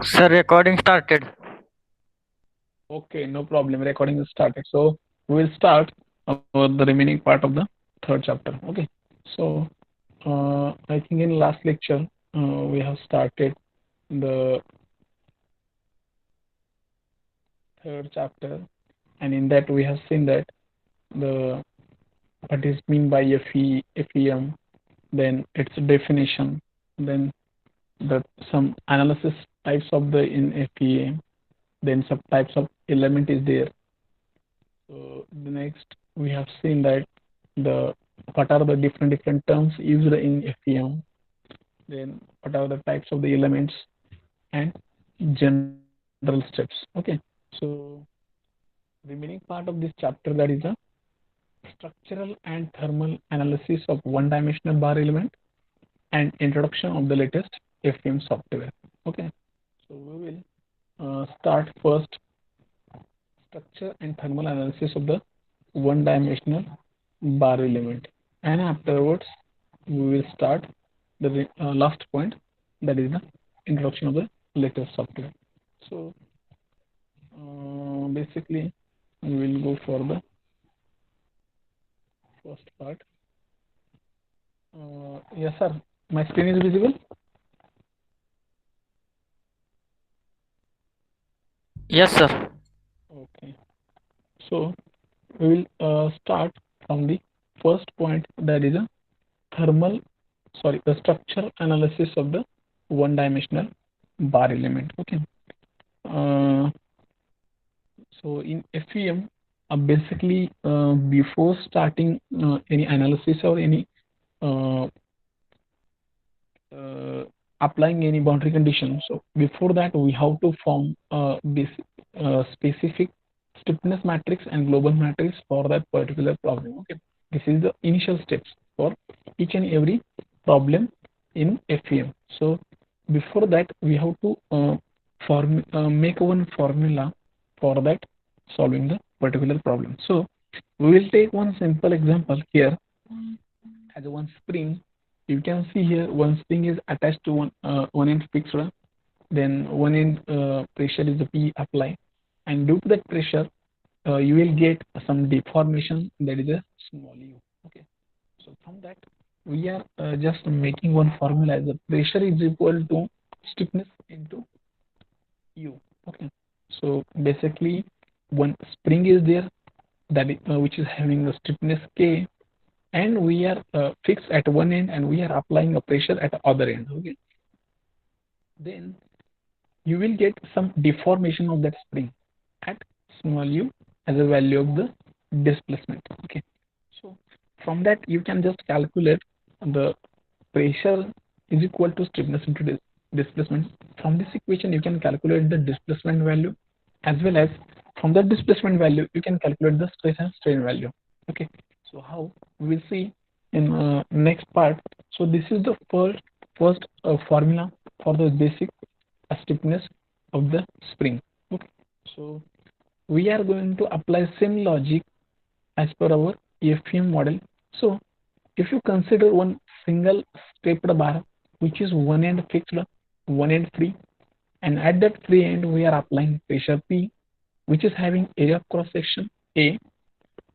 Sir, recording started. Okay, no problem. Recording is started. So we will start the remaining part of the third chapter. Okay. So I think in last lecture we have started the third chapter, and in that we have seen that the what is mean by FEM, then its definition, then the some analysis types of the in FEM, then some types of element is there. So the next we have seen that the what are the different terms used in FEM, then what are the types of the elements and general steps. Okay, so remaining part of this chapter, that is the structural and thermal analysis of one-dimensional bar element and introduction of the latest FEM software. Okay, so we will start first structure and thermal analysis of the one-dimensional bar element, and afterwards we will start the last point, that is the introduction of the latest software. So basically we will go for the first part. Yes sir, my screen is visible. Yes, sir. Okay, so we will start from the first point, that is a thermal sorry the structure analysis of the one dimensional bar element. Okay, uh, so in FEM, basically before starting any analysis or any uh, uh, applying any boundary condition, so before that we have to form a basic, specific stiffness matrix and global matrix for that particular problem. Okay, this is the initial steps for each and every problem in FEM. So before that we have to make one formula for that solving the particular problem. So we will take one simple example here as one spring. You can see here one spring is attached to one end fixed, then one end pressure is the P apply, and due to that pressure you will get some deformation, that is a small u. Okay, so from that we are just making one formula as the pressure is equal to stiffness into u. Okay, so basically one spring is there, that is, which is having a stiffness k, and we are fixed at one end and we are applying a pressure at the other end. Okay, then you will get some deformation of that spring at small u as a value of the displacement. Okay, so from that you can just calculate the pressure is equal to stiffness into displacement. From this equation you can calculate the displacement value, as well as from that displacement value you can calculate the stress and strain value. Okay, so how we will see in next part. So this is the first formula for the basic stiffness of the spring. Okay, so we are going to apply same logic as per our FEM model. So if you consider one single stepped bar, which is one end fixed, one end free, and at that free end we are applying pressure P, which is having area of cross section A,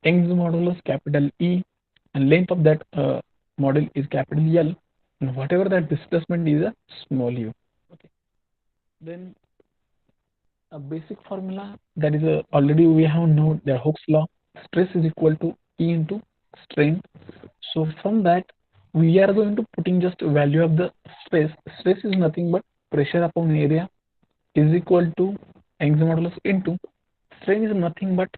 Young's modulus capital E, and length of that model is capital L, and whatever that displacement is a small u. Okay, then a basic formula, that is already we have known the Hooke's law. Stress is equal to E into strain. So from that we are going to putting just value of the stress. Stress is nothing but pressure upon area is equal to Young's modulus into strain is nothing but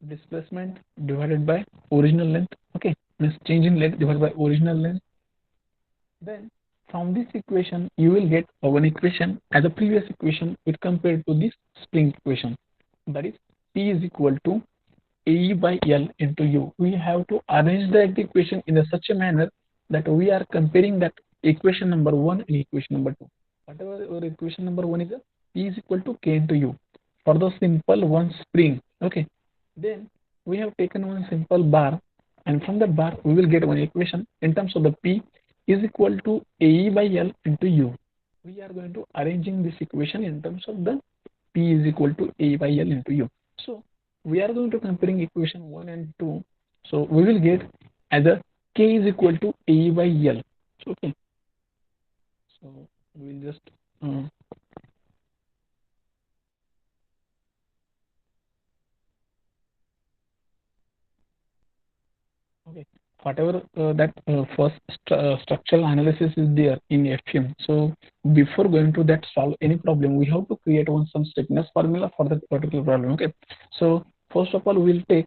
displacement divided by original length. Okay, means change in length divided by original length. Then from this equation you will get one equation as a previous equation with compared to this spring equation, that is P is equal to AE by L into U. We have to arrange that equation in a such a manner that we are comparing that equation number 1 and equation number 2. Whatever our equation number 1 is, P is equal to K into U for the simple one spring. Okay, then we have taken one simple bar, and from the bar we will get one equation in terms of the P is equal to AE by L into U. we are going to arranging this equation in terms of the P is equal to A by L into U. So we are going to comparing equation 1 and 2. So we will get as a K is equal to A by L. Okay. So we will just uh, okay. Whatever that first structural analysis is there in FEM. So before going to that solve any problem, we have to create one some stiffness formula for that particular problem. Okay. So first of all, we will take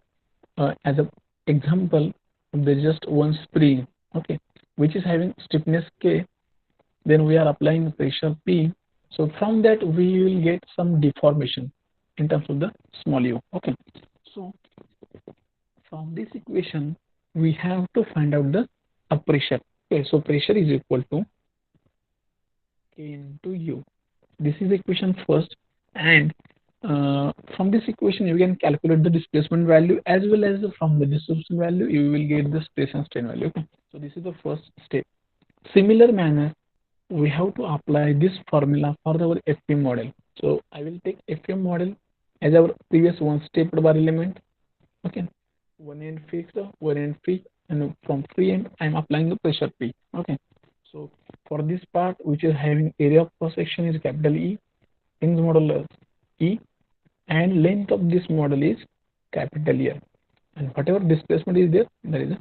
as an example, there's just one spring, okay, which is having stiffness K. Then we are applying pressure P. So from that we will get some deformation in terms of the small u. Okay. So from this equation we have to find out the pressure. Okay. So pressure is equal to K into U. This is equation first, and from this equation you can calculate the displacement value as well as from the displacement value you will get the stress and strain value. Okay. So this is the first step. Similar manner, we have to apply this formula for our FEM model. So I will take FEM model as our previous one stepped bar element. Okay. One end fixed, one end free, and from free end I am applying the pressure P. Okay. So for this part which is having area of cross section is capital E, Young's modulus E, and length of this model is capital L, and whatever displacement is there, that is a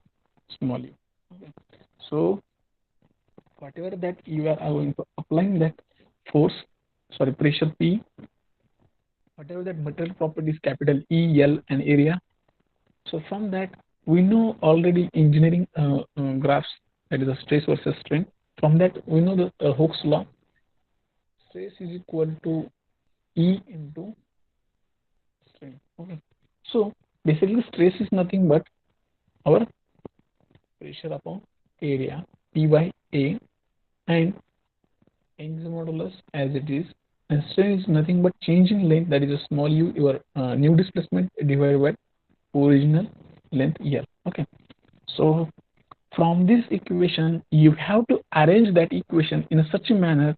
small u. Okay. So whatever that you are going to applying that force, sorry, pressure P, whatever that material property is capital E, L, and area. So from that we know already engineering graphs, that is a stress versus strain. From that we know the Hooke's law. Stress is equal to E into strain. Okay. So basically stress is nothing but our pressure upon area P by A, and Young's modulus as it is, and strain is nothing but change in length, that is a small u, your new displacement divided by original length L. Okay. So from this equation you have to arrange that equation in such a manner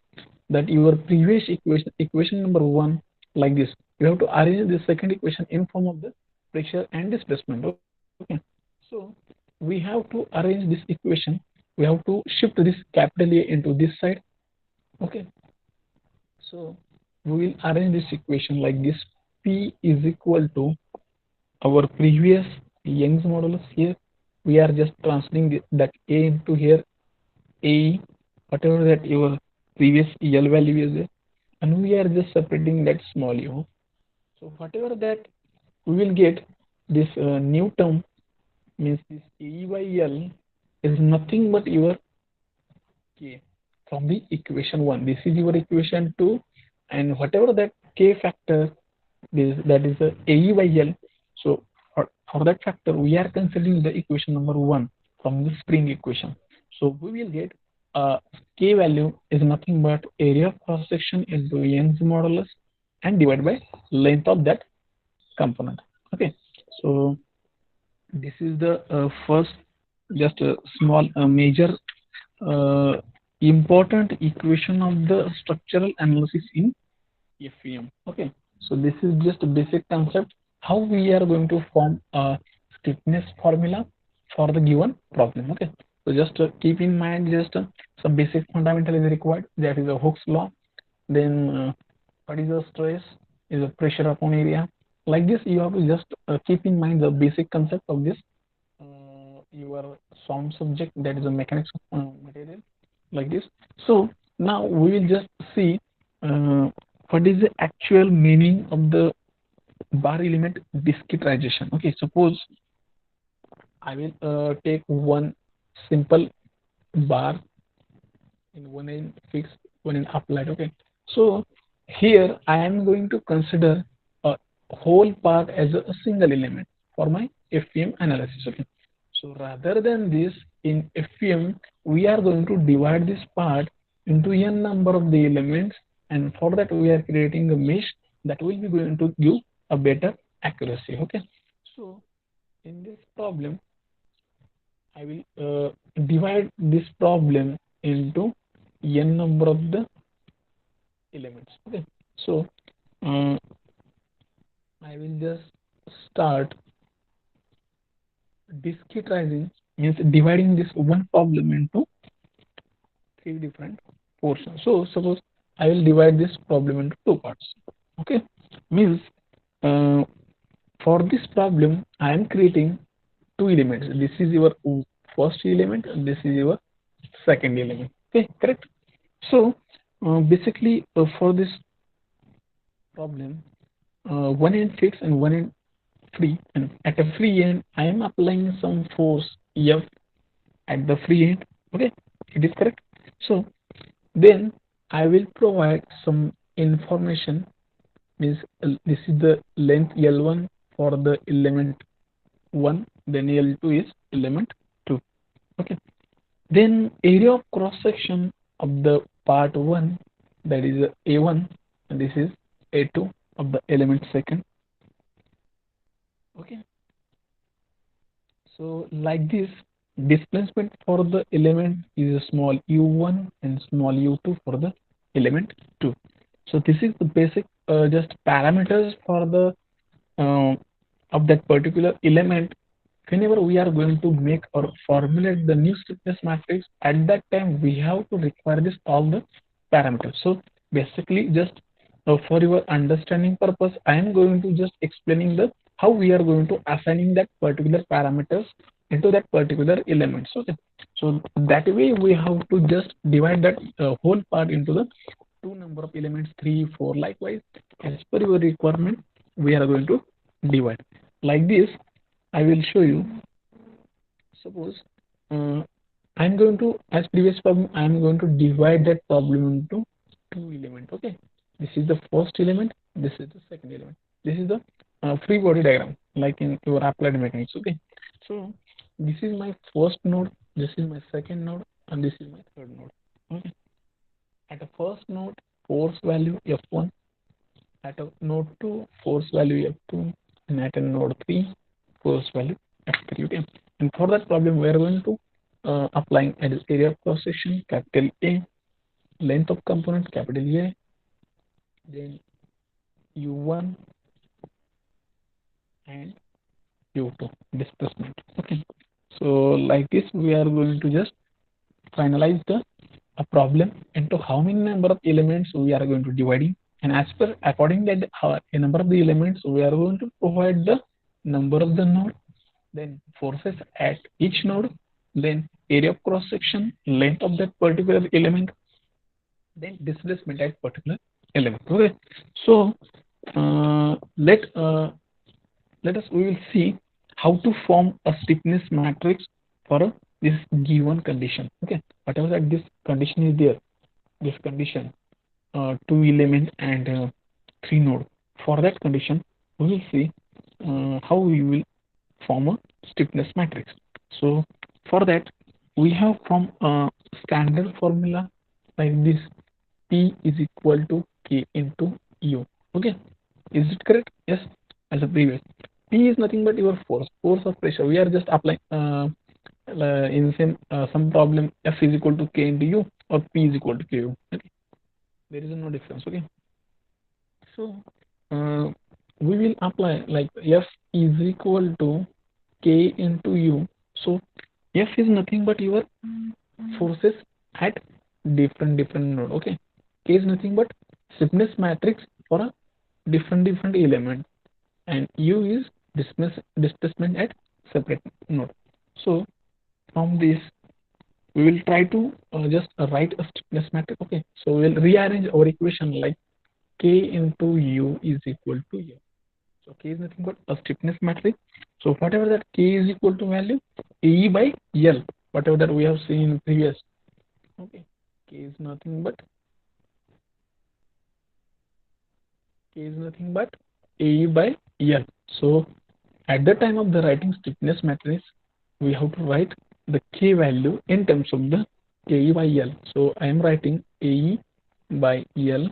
that your previous equation number 1, like this, you have to arrange the second equation in form of the pressure and displacement. Okay. So we have to arrange this equation, we have to shift this capital A into this side. Okay. So we will arrange this equation like this. P is equal to our previous Young's modulus. Here we are just transferring that A into here, A, whatever that your previous L value is there, and we are just separating that small u. So whatever that we will get, this new term means this A by L is nothing but your K from the equation 1. This is your equation 2, and whatever that K factor is, that is the AE by L. So for that factor we are considering the equation number 1 from the spring equation. So we will get K value is nothing but area of cross section into Young's modulus and divided by length of that component. Okay. So this is the first, just a small major uh, important equation of the structural analysis in FEM. Okay. So this is just a basic concept how we are going to form a stiffness formula for the given problem. Okay. So just keep in mind, just some basic fundamental is required. That is a Hooke's law. Then what is the stress? Is a pressure upon area. Like this, you have to just keep in mind the basic concept of this your sound subject, that is a mechanics of material, like this. So now we will just see uh, what is the actual meaning of the bar element discretization. Okay, suppose I will take one simple bar in one end fixed, one end applied. Okay, so here I am going to consider a whole part as a single element for my FEM analysis. Okay, so rather than this, in FEM we are going to divide this part into n number of the elements, and for that we are creating a mesh that will be going to give a better accuracy. Okay, so in this problem I will divide this problem into n number of the elements. Okay, so uh, I will just start discretizing, means dividing this one problem into three different portions. So suppose I will divide this problem into two parts. Okay, means uh, for this problem I am creating two elements. This is your first element and this is your second element. Okay, correct. So basically for this problem, one end fixed and one end free, and at a free end I am applying some force F at the free end. Okay, it is correct. So then I will provide some information, means this is the length L1 for the element 1, then L2 is element 2. Okay, then area of cross section of the part 1, that is A1, and this is A2 of the element second. Okay, so like this, displacement for the element is a small u1 and small u2 for the element 2. So this is the basic just parameters for the uh, of that particular element. Whenever we are going to make or formulate the new stiffness matrix, at that time we have to require this all the parameters. So basically just for your understanding purpose, I am going to just explaining the how we are going to assigning that particular parameters into that particular elements. Okay, so that way we have to just divide that whole part into the two number of elements, 3, 4. Likewise, as per your requirement, we are going to divide like this. I will show you. Suppose uh, I'm going to, as previous problem, I'm going to divide that problem into two elements. Okay, this is the first element, this is the second element. This is the free body diagram, like in your applied mechanics. Okay, so this is my first node, this is my second node, and this is my third node. Okay, at the first node, force value F1, at a node 2, force value F2, and at a node 3, force value F3. Okay, and for that problem, we are going to applying area of cross section capital A, length of component capital A, then U1 and U2 displacement. Okay, so like this, we are going to just finalize the a problem into how many number of elements we are going to dividing, and as per according that a number of the elements we are going to provide the number of the node, then forces at each node, then area of cross section, length of that particular element, then displacement at particular element. Okay, so uh, let uh, let us we will see how to form a stiffness matrix for this given condition. Okay, whatever that this condition is there, this condition, two element and three node. For that condition, we will see how we will form a stiffness matrix. So for that, we have from a standard formula like this: P is equal to K into U. Okay, is it correct? Yes, as a previous. P is nothing but your force of pressure. We are just applying in same some problem F is equal to K into U or P is equal to KU. Okay, there is no difference. Okay, so we will apply like F is equal to K into U. So F is nothing but your forces at different node. Okay, K is nothing but stiffness matrix for a different element, and U is displacement at separate node. So from this we will try to just write a stiffness matrix. Okay, so we'll rearrange our equation like K into U is equal to U. So K is nothing but a stiffness matrix. So whatever that K is equal to value AE by L, whatever that we have seen in previous. Okay, K is nothing but AE by L. So at the time of the writing stiffness matrix, we have to write the K value in terms of the AE by L. So I am writing AE by L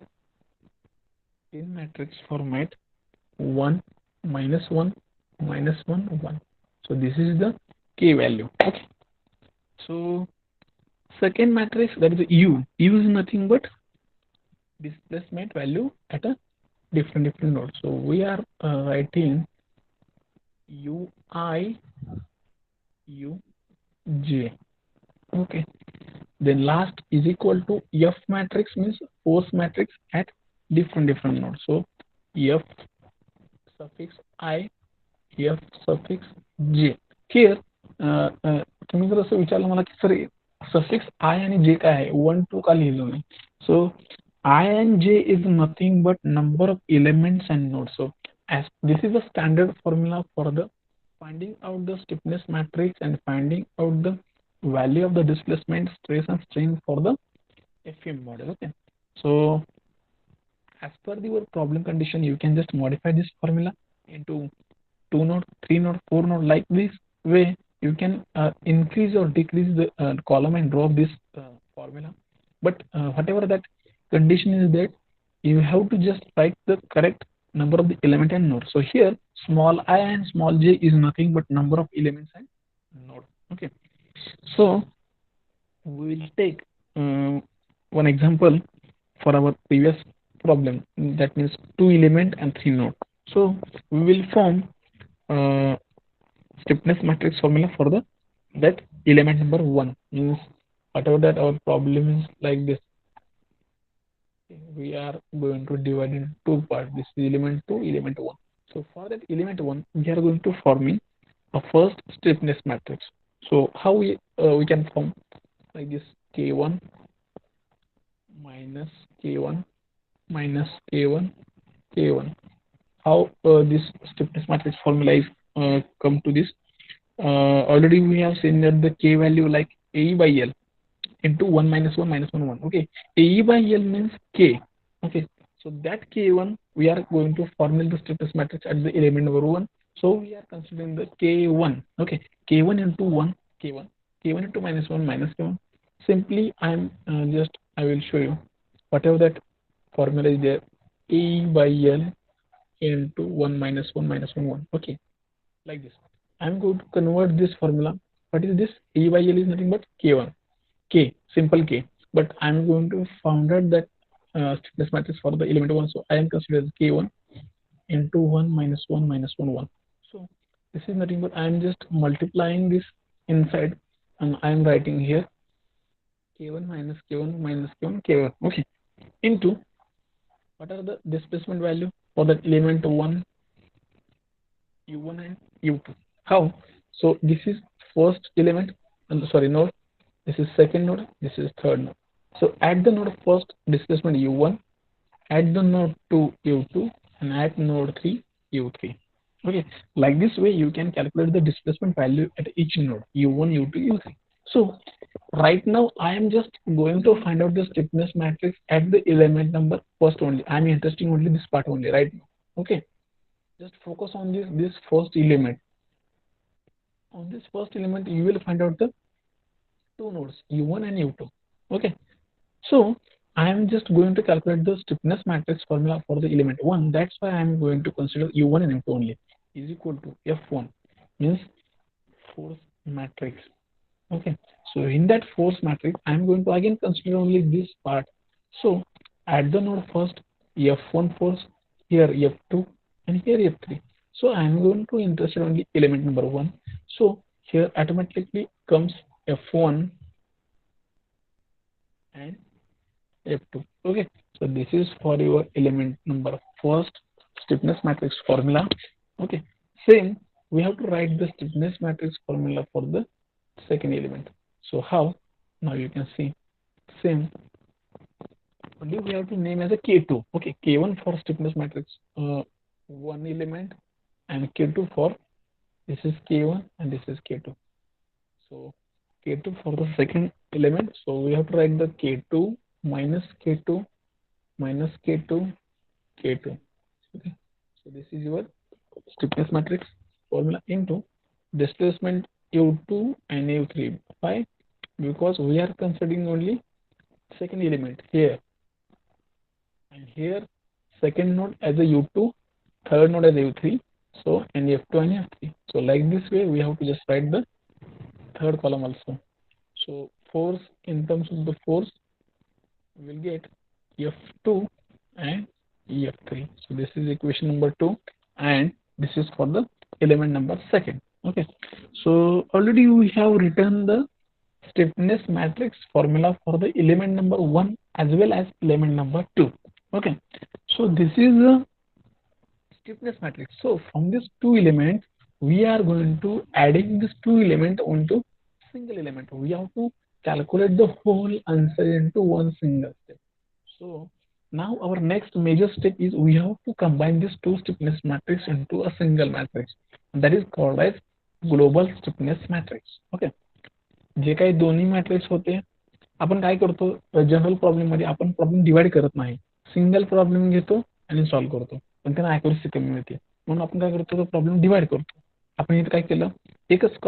in matrix format 1 minus 1 minus 1 1. So this is the K value. Okay, so second matrix, that is U. U is nothing but displacement value at a different node. So we are writing ui uj. Okay. Then last is equal to f matrix, means force matrix at different nodes. So f suffix I, f suffix j. Here तुम्ही जर असं विचारलं मला की sir suffix आय आणि जे काय आहे, 1 2 का लिहिलं नाही. सो I and J is nothing but number of elements and nodes. So as this is a standard formula for the finding out the stiffness matrix and finding out the value of the displacement, stress and strain for the FM model. Okay. So as per your problem condition, you can just modify this formula into 2 node, 3 node, 4 node. Like this way, you can increase or decrease the column and row of this formula. But whatever that condition is that you have to just write the correct number of the element and node. So here small I and small j is nothing but number of elements and node. Okay. So we will take one example for our previous problem, that means 2 element and 3 node. So we will form uh, stiffness matrix formula for the that element number 1, means whatever that our problem is like this. We are going to divide in two parts. This is element 2, element 1. So for that element 1, we are going to forming a first stiffness matrix. So how we can form like this: k1 minus k1 minus k1 k1. How this stiffness matrix formula is come to this? Already we have seen that the k value like A by L into 1 minus 1 minus 1 1. Okay, A by L means k. Okay, so that k1 we are going to formulate the stiffness matrix at the element number 1. So we are considering the k1. Okay, k1 into 1 k1, k1 into minus 1 minus k1. Simply I will show you whatever that formula is there. A by L into 1 minus 1 minus 1 1. Okay, like this. I'm going to convert this formula. What is this? A by L is nothing but k1, k, simple k. But I'm going to find out that stiffness matrix for the element 1. So I am considering k1 into 1 minus 1 minus 1 1. So this is nothing but I am just multiplying this inside, and I am writing here k1 minus k1 minus k1 k1. Okay, into what are the displacement value for that element 1, u1 and u2. How? So this is first element, sorry, node. This is second node. This is third node. So add the node first displacement u1, add the node 2 u2, and add node 3 u3. Okay, like this way you can calculate the displacement value at each node u1, u2, u3. So right now I am just going to find out the stiffness matrix at the element number first only. I am interested only this part only right now. Okay, just focus on this first element. On this first element you will find out the two nodes u1 and u2. Okay, so I am just going to calculate the stiffness matrix formula for the element 1. That's why I am going to consider u1 and u2 only is equal to f1, means force matrix. Okay, so in that force matrix I am going to again consider only this part. So add the node first, f1 force, here f2, and here f3. So I am going to interested only element number 1. So here automatically comes f1 and f2. Okay, so this is for your element number first stiffness matrix formula. Okay, same we have to write the stiffness matrix formula for the second element. So how? Now you can see same, only we have to name as a k2. Okay, k1 for stiffness matrix one element, and k2 for, this is k1 and this is k2. So k2 for the second element. So we have to write the k2 minus k2 minus k2 k2. Okay, so this is your stiffness matrix formula into displacement u2 and u3. Why? Because we are considering only second element here, and here second node as a u2, third node as a u3. So and f2 and f3. So like this way we have to just write the third column also. So force, in terms of the force we will get F2 and F3. So this is equation number 2, and this is for the element number second. Okay, so already we have written the stiffness matrix formula for the element number 1 as well as element number 2. Okay, so this is the stiffness matrix. So from these two elements, we are going to adding these two elements onto single element. We have to calculate the whole answer into one single step. So now our next major step is we have to combine these two stiffness matrix into a single matrix. That is called as global stiffness matrix. Okay, जे काही दोन्ही matrix होते आपण काय करतो general problem मध्ये आपण problem divide करत नाही सिंगल प्रॉब्लेम घेतो आणि सॉल्व्ह करतो पण त्यांना ॲक्युरसी कमी मिळते म्हणून आपण काय करतो तो प्रॉब्लेम डिवाइड करतो आपण इथे काय केलं एकच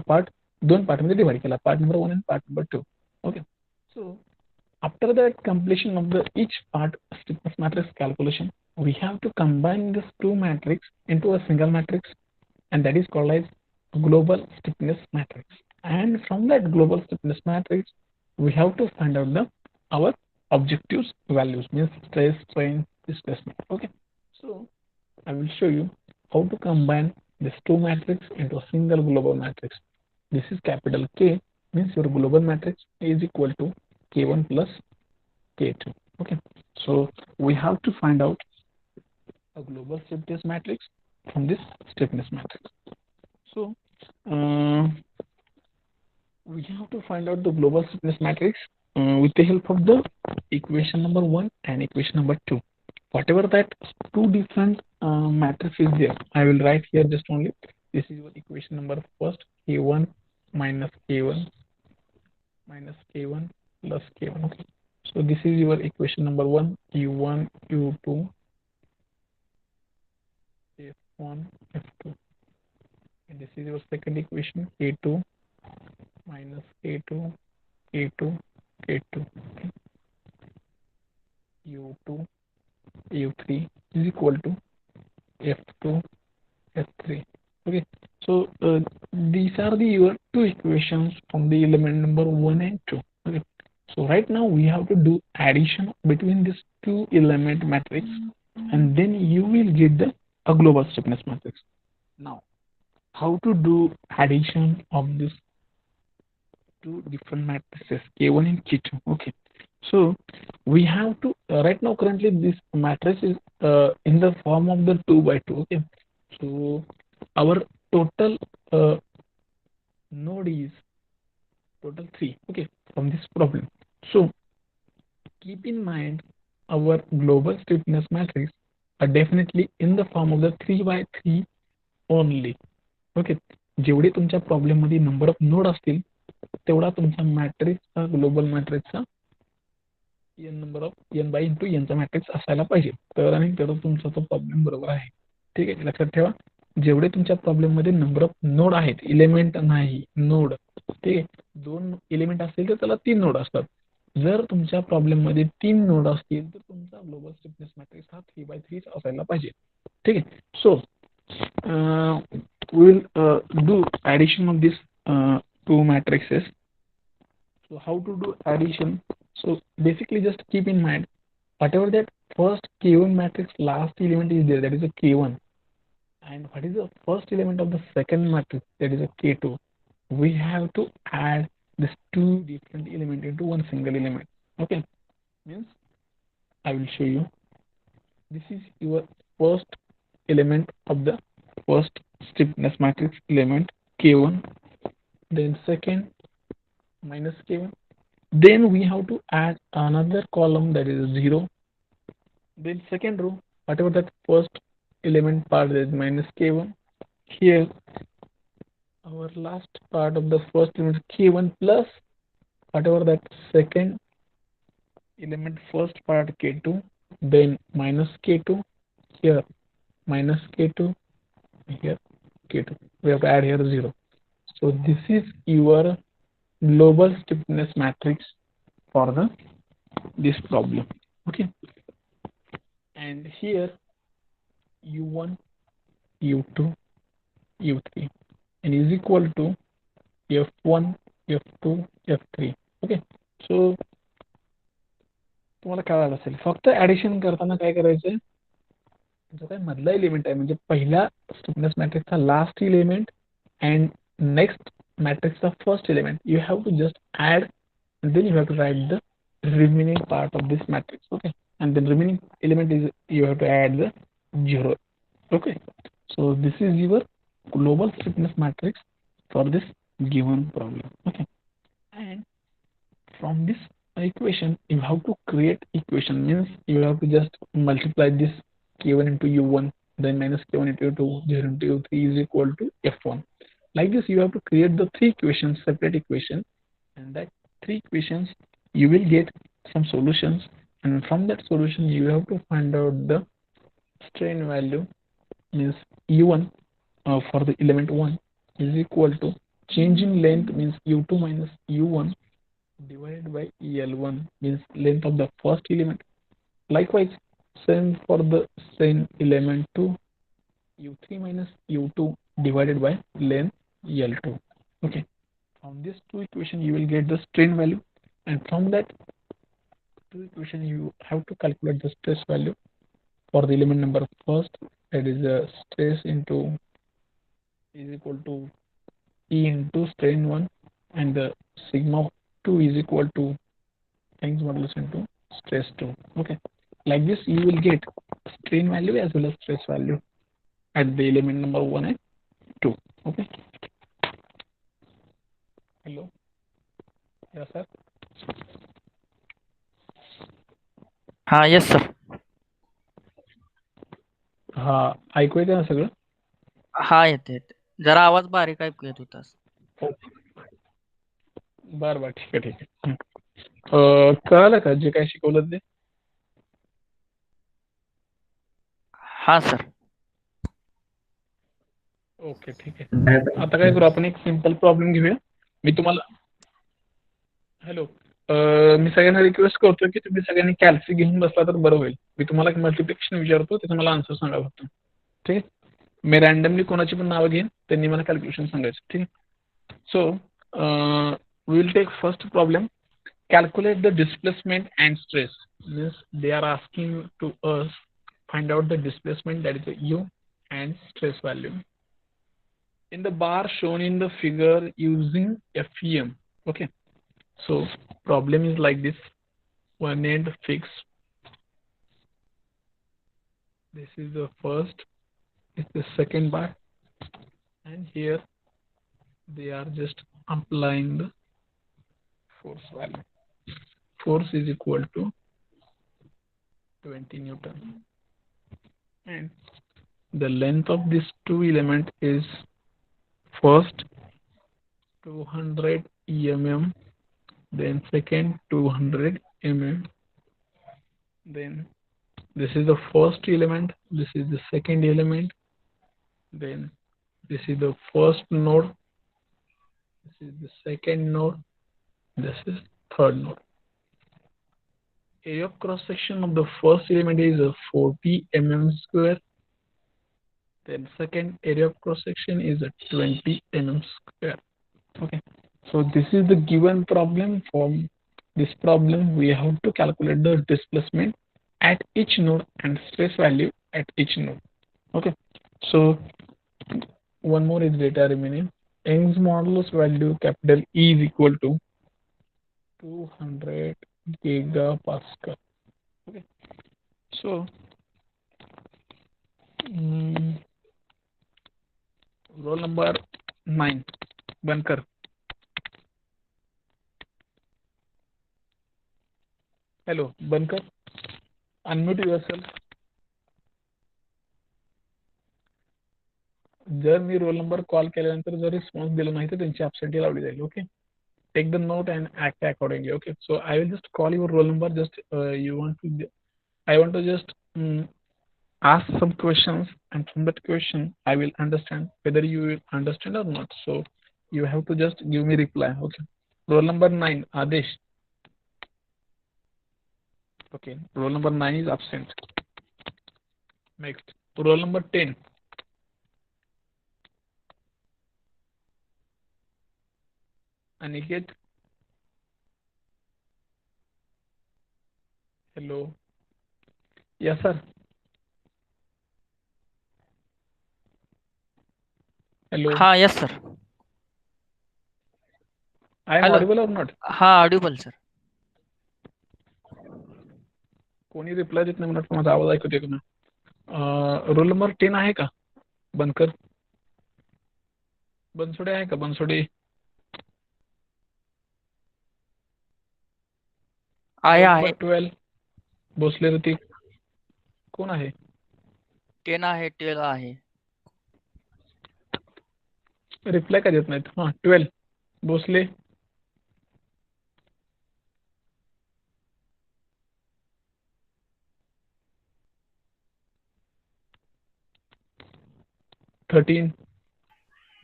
पार्ट दोन पार्ट मध्ये डिवाइड केला पार्ट नंबर 1 आणि part number 2 okay so after that completion of the each part stiffness matrix calculation we have to combine these two matrix into a single matrix and that is called as global stiffness matrix. And from that global stiffness matrix, we have to find out the our objectives values means stress, strain, displacement. Okay, so I will show you how to combine these two matrix into a single global matrix. This is capital K means your global matrix is equal to K1 plus K2. Okay, so we have to find out a global stiffness matrix from this stiffness matrix. So we have to find out the global stiffness matrix with the help of the equation number 1 and equation number 2. Whatever that two different matrix is there, I will write here just only. This is your equation number first K1 minus K1 minus K1 plus K1. Okay. So this is your equation number 1 U1 U2 F1 F2. And this is your second equation K2 minus K2 K2 K2 okay. U2 U3 is equal to F2 F3 okay. So these are the your two equations from the element number 1 and 2 okay. So right now we have to do addition between these two element matrix and then you will get the a global stiffness matrix. Now how to do addition of this two different matrices K1 and K2 okay. So we have to right now currently this matrix is in the form of the 2 by 2 okay. So our total node is total 3 okay from this problem. So keep in mind our global stiffness matrix are definitely in the form of the 3 by 3 only okay जेवढे तुमच्या problem मध्ये number of node असतील तेवढा तुमचा मॅट्रिक्सचा global मॅट्रिक्सचा n number of n bye into n चा matrix असायला पाहिजे तर आणि तर तुमचा तो प्रॉब्लेम बरोबर आहे ठीक आहे लक्षात ठेवा जेवढे तुमच्या प्रॉब्लेम मध्ये नंबर ऑफ नोड आहेत एलिमेंट नाही नोड ठीक आहे दोन एलिमेंट असतील तर त्याला तीन नोड असतात जर तुमच्या प्रॉब्लेम मध्ये तीन नोड असतील तर तुमचा ग्लोबल स्टिफनेस मॅट्रिक्स हा 3 by 3 असायला पाहिजे ठीक आहे सो we will do addition of these two matrices. So how to do addition? So basically just keep in mind whatever that first K1 matrix last element is there that is a K1 and what is the first element of the second matrix that is a K2 we have to add these two different elements into one single element okay means I will show you this is your first element of the first stiffness matrix element K1 then second minus K1 then we have to add another column that is 0 then second row whatever that first element part is minus K1 here our last part of the first element K1 plus whatever that second element first part K2 then minus K2 here minus K2 here K2 we have to add here 0 so this is your global stiffness matrix for the this problem okay and here u1 u2 u3 and is equal to f1 f2 f3 okay so तुम्हाला कळालं असेल. फक्त addition करताना काय करायचंय, जो काही मधला एलिमेंट आहे म्हणजे पहिल्या स्टिफनेस मॅट्रिक्सचा लास्ट एलिमेंट अँड नेक्स्ट मॅट्रिक्सचा first element you have to just add and then you have to write the remaining part of this matrix. Okay, and the remaining element is you have to add the 0. Okay, so this is your global stiffness matrix for this given problem. Okay, and from this equation you have to create equation, means you have to just multiply this k1 into u1 then minus k1 into u2 0 into u3 is equal to f1. Like this you have to create the three equations, separate equation, and that three equations you will get some solutions, and from that solution you have to find out the strain value, means u1 for the element 1 is equal to change in length, means u2 minus u1 divided by L1, means length of the first element. Likewise, same for the same element 2, U3 minus U2 divided by length L2. Okay, from this two equation you will get the strain value, and from that two equation you have to calculate the stress value for the element number first, that is stress into is equal to E into strain 1, and the sigma 2 is equal to times modulus into stress 2. Okay, like this you will get strain value as well as stress value at the element number 1 and 2. Okay, hello, yes sir. Yes, sir. हा, ऐकू येते ना सगळं? येते येते. जरा आवाज बारीक ऐकू येत होता. हो, बरं बरं, ठीक आहे ठीक आहे. कळालं का जे काय शिकवलं ते? सर. ओके ठीक आहे. आता काय करू, आपण एक सिंपल प्रॉब्लेम घेऊया. मी तुम्हाला हॅलो, मी सगळ्यांना रिक्वेस्ट करतो की तुम्ही सगळ्यांनी कॅल्सी घेऊन बसला तर बरं होईल. मी तुम्हाला एक मल्टिप्लिकेशन विचारतो, त्याचं मला आन्सर सांगा फक्त. ठीक आहे, मी रँडमली कोणाची पण नावं घेईन, त्यांनी मला कॅल्क्युलेशन सांगायचं. ठीक आहे, so we will take first problem. Calculate the displacement and stress, means they are asking to us find out the displacement, that is the u, and stress value in the bar shown in the figure using FEM. Okay, so problem is like this: one end fixed, this is the first, this is the second bar, and here they are just applying the force value. Force is equal to 20 Newton, and the length of this two element is first 200 mm, then second 200 mm, then this is the first element, this is the second element, then this is the first node, this is the second node, this is third node. Area of cross section of the first element is 40 mm square, then second area of cross section is 20 mm square. Okay, so this is the given problem. From this problem we have to calculate the displacement at each node and stress value at each node. Okay, so one more is data remaining. Young's modulus value capital E is equal to 200 gigapascal. Okay, so roll number 9, Bankar. Hello, Bankar. Unmute yourself. जर मी roll number call केल्यानंतर जर response दिला नाही तर त्यांची absentee लावली जाईल. Okay, take the note and act accordingly. Okay, so I will just call your roll number. Just you want to, I want to just ask some questions, and from that question I will understand whether you will understand or not. So you have to just give me reply. Okay, roll number 9, Adesh. Okay, roll number 9 is absent. Next, roll number 10, Aniket. Hello. Yes, sir. Hello. हाँ yes sir. I am hello. audible or not? हाँ Audible sir. कोणी reply देत नाही म्हणत माझा आवाज ऐकू येतो ना. रोल नंबर 10 आहे का? बनकर. बनसोडे आहे का? बनसोडे. आहे रोल आहे. नंबर 12 भोसले ऋतिक. कोण आहे? 10 आहे 12 आहे. रिप्लाय का देत नाहीत? हां 12 Bhosale. Thirteen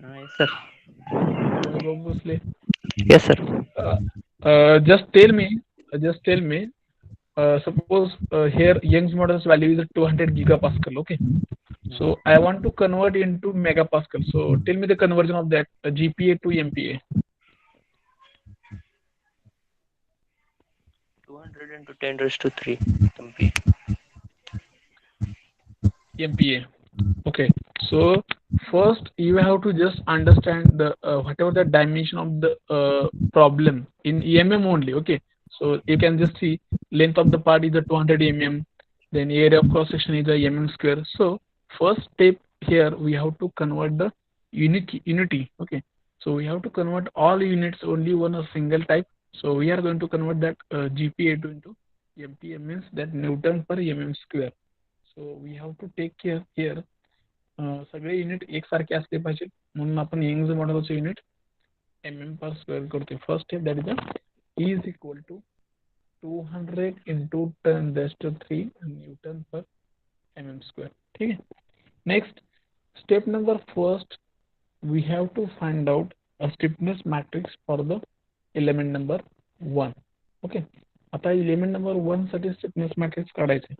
yes sir. Vaibhav Bhosale. Yes sir. Just tell me, suppose here Young's model's value is 200 gigapascal, okay? So I want to convert into megapascal. So tell me the conversion of that GPA to MPa. 200 into 10 raised to 3 MPa. MPa. Okay. So first you have to just understand the whatever the dimension of the problem in EMM only. Okay. So you can just see length of the part is a 200 mm. Then area of cross section is a mm square. So first step here we have to convert the unity. Okay. So we have to convert all units only one a single type. So we are going to convert that GPA into MPa means that Newton per mm square. So we have to take care here सगळे unit एकसारखे असले पाहिजे म्हणून आपण Young's मॉडेलचं unit mm per square करतोय. First step that is is equal to 200 into 10 raised to 3 newton per mm square. ठीक आहे. Next step number first we have to find out a stiffness matrix for the element number 1. Okay. आता element number 1 साठी stiffness matrix काढायचे.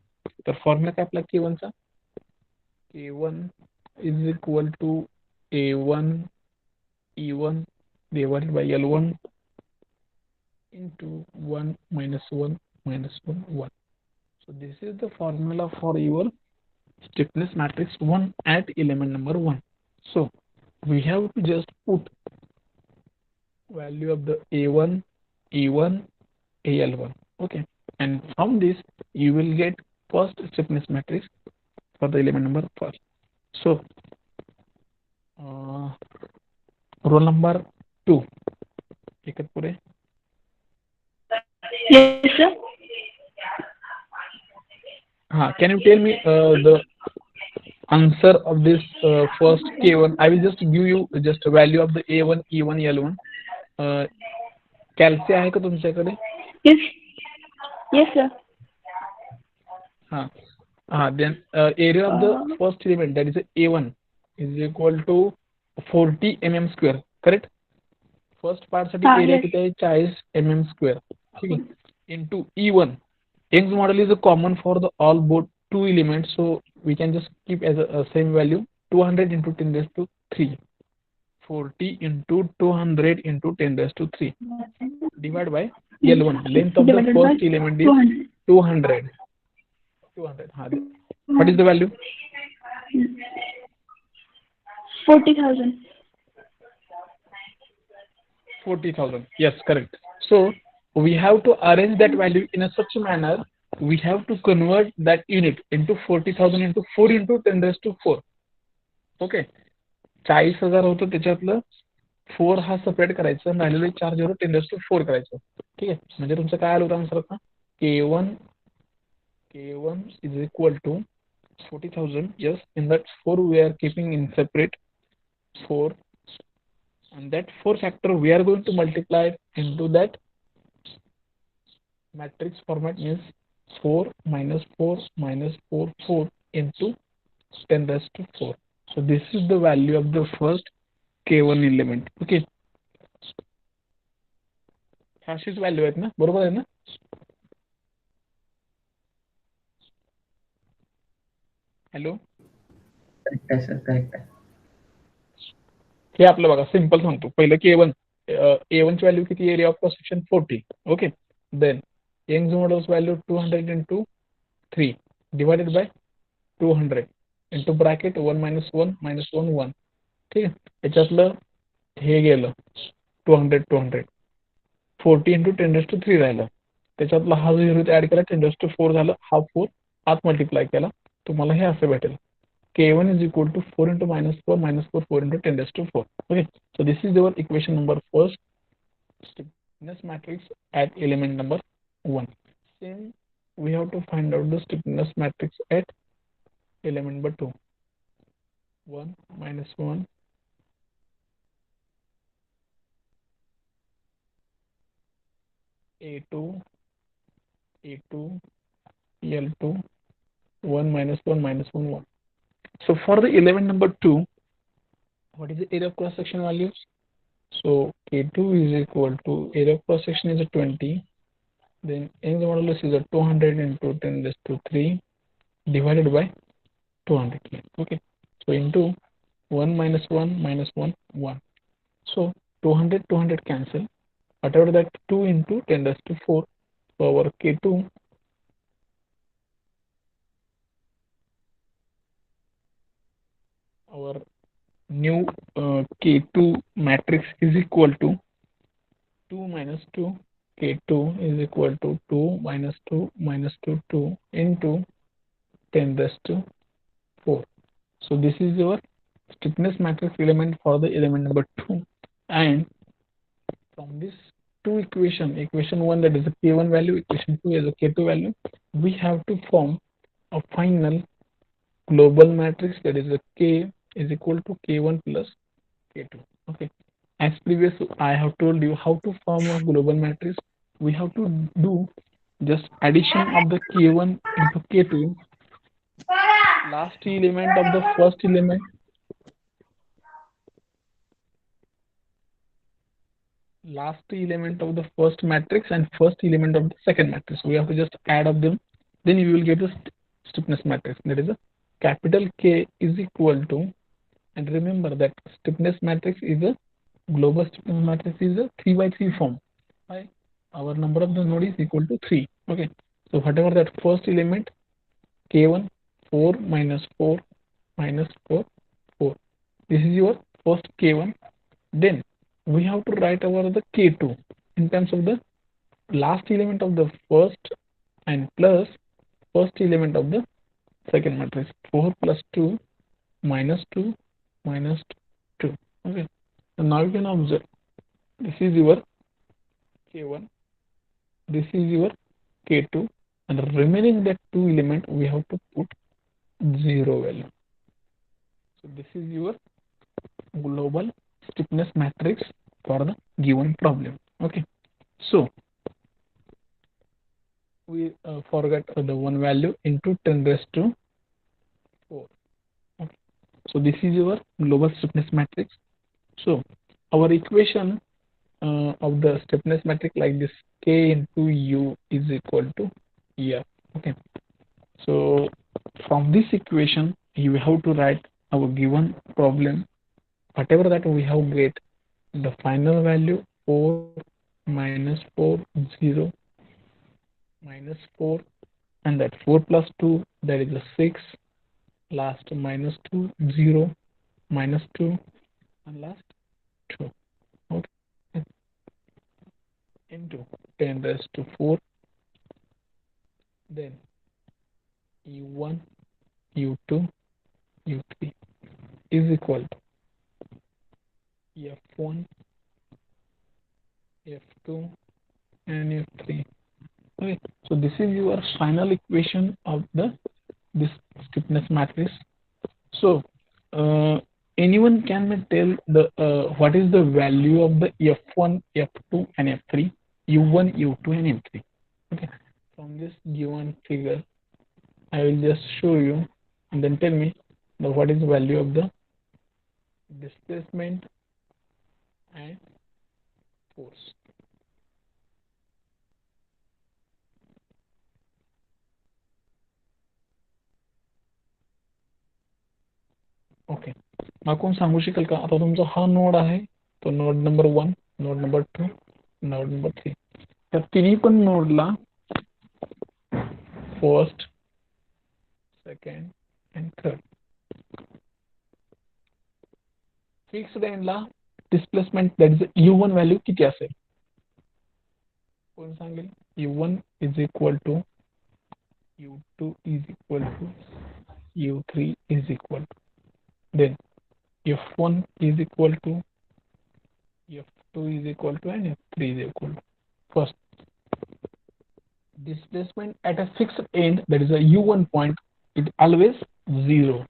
तर formula काय आपला K1 चा K1 is equal to A1 E1 divided by L1 into 1 minus 1 minus 1 1. So this is the formula for your stiffness matrix 1 at element number 1. So we have to just put value of the A1 E1 AL1. Okay, and from this you will get first stiffness matrix for the element number first. So roll number 2 एकतपुरे. Yes, sir. Can you tell me the answer of this first K1? I will just give you just a value of the A1 E1 L1. कॅल्सी आहे का तुमच्याकडे? Yes. Yes, sir. Then area of the first element that is A1 is equal to 40 mm square. Correct? First part साठी area Yes. किती आहे 40 mm square. ठीक आहे. Into E1. Young's model is a common for the all both two elements, so we can just keep as a same value 200 into 10 raised to 3. 40 into 200 into 10 raised to 3 divided by L1. Length of the Divided first by element is 200. 200. What is the value? 40,000. 40,000. Yes, correct. So we have to arrange that value in a such a manner. We have to convert that unit into 40,000 into 4 into 10 raised to 4. Okay. 40,000 होतं त्याच्यातलं 4 हा separate करायचा आणि राहिलेले 4 0 10 raised to 4 करायचं. ठीक आहे. म्हणजे तुमचं काय आलं होतं आन्सर आता K1 is equal to 40,000. Yes, in that 4 we are keeping in separate 4, and that 4 factor we are going to multiply into that matrix format means 4 minus 4 minus 4 4 into 10 raised to 4. So this is the value of the first K1 element. Okay. अशीच value आहेत ना, बरोबर आहे ना? Hello. Correct आहे sir, correct आहे. हे आपलं बघा सिंपल सांगतो. पहिलं K1 A1 ची व्हॅल्यू किती area of cross section 40. Okay. Then Young's model's value 200 into 3 divided by 200 into bracket 1 minus 1 minus 1 1. ठीक आहे, याच्यातलं हे गेलं 200 200 40 into 10⁻³ राहिलं, त्याच्यातला हा जो झिरो ऍड केला 10⁻⁴ झालं, हा 4 आत मल्टिप्लाय केला, तुम्हाला हे असं भेटेल K1 is equal to 4 into -4 -4 4 into 10⁻⁴. Okay, so this is your equation number first, stiffness matrix at element number 1. Same we have to find out the stiffness matrix at element number 2. 1 minus 1 A2 A2 L2 1 minus 1 minus 1 1. So for the element number 2, what is the area of cross section values? So K2 is equal to area of cross section is a 20, then Young's modulus is a 200 into 10⁻³ divided by 200. Okay, so into 1 minus 1 minus 1 1. So 200 200 cancel, whatever that 2 into 10⁻⁴. So our K2 our new K2 matrix is equal to 2 minus 2. K2 is equal to 2 minus 2 minus 2 2 into 10⁻⁴. So this is your stiffness matrix element for the element number 2, and from this two equation 1 that is a K1 value, equation 2 is a K2 value, we have to form a final global matrix that is a K is equal to K1 plus K2. Okay, as previous I have told you how to form a global matrix. We have to do just addition of the K1 into K2, last element of the first element, last element of the first matrix and first element of the second matrix. We have to just add up them, then you will get a stiffness matrix, that is a capital K is equal to, and remember that stiffness matrix is a global stiffness matrix is a 3 by 3 form. Right? Our number of the node is equal to 3. Okay, so whatever that first element K1 4 minus 4 minus 4 4, this is your first K1. Then we have to write over the K2 in terms of the last element of the first and plus first element of the second matrix. 4 plus 2 minus 2 minus 2. Okay, so now you can observe this is your K1, this is your K2, and remaining that two element we have to put 0 value. So this is your global stiffness matrix for the given problem. Okay, so we forget the one value into 10⁻⁴. Okay, so this is your global stiffness matrix. So our equation of the stiffness matrix like this, K into U is equal to F. Okay, so from this equation you have to write our given problem, whatever that we have get the final value 4 minus 4 0 minus 4, and that 4 plus 2 that is a 6, last minus 2 0 minus 2 and last 2. Okay, into 10⁻⁴, then U1 U2 U3 is equal to F1 F2 and F3. Okay, so this is your final equation of the this stiffness matrix. So anyone can tell the what is the value of the F1 F2 and F3, U1 U2 and M3. Okay, from this given figure I will just show you and then tell me the what is the value of the displacement and force. Okay, मला कोण सांगू शकेल का आता तुमचा हा node आहे तो node number 1, node number 2, node number 3, त्या तिन्ही पण नोडला first, second and third. Fixed एंडला displacement that is u1 value किती असेल कोण सांगेल u1 is equal to u2 is equal to u3 is equal to then f1 is equal to f2 is equal to and f3 is equal to first displacement at a fixed end that is a u1 point it always 0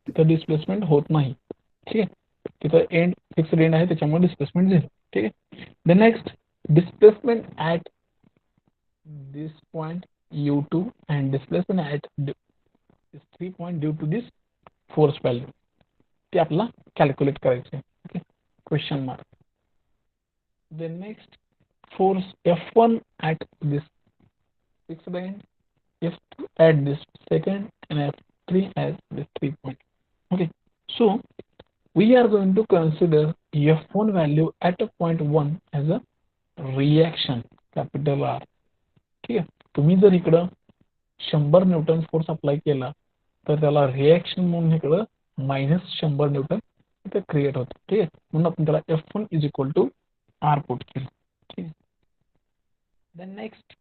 तिथं displacement होत नाही ठीक आहे तिथं and fixed and आहे त्याच्यामुळे displacement 0 ठीक आहे the next displacement at this point u2 and displacement at this 3 point due to this force value ते आपल्याला कॅल्क्युलेट करायचे okay question mark the next force F1 at this fixed end, F2 at this second, and F3 as this 3 point. Okay, so we are going to consider F1 value at a point 1 as a reaction, capital R. ठीक आहे तुम्ही जर इकडं 100 Newton force apply केला तर त्याला reaction म्हणून इकडं -100 न्यूटन इथे क्रिएट होतं ठीक आहे म्हणून आपण त्याला F1 is equal to R put केलं ठीक आहे then next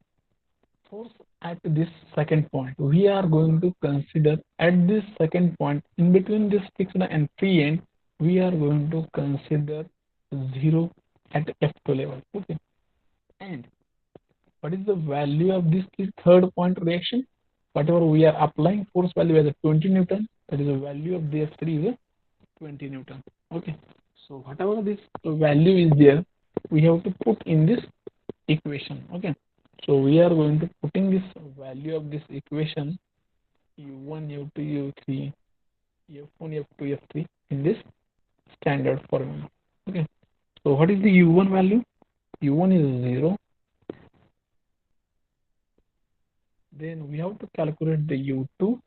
force at this second point we are going to consider at this second point in between this fixed and free end we are going to consider 0 at F2 level okay and what is the value of this third point reaction whatever we are applying force value as a 20 newton that is the value of the F3 is a 20 newton okay so whatever this value is there we have to put in this equation okay so we are going to putting this value of this equation u1 u2 u3 f1 f2 f3 in this standard formula okay so what is the u1 value u1 is 0 then we have to calculate the u2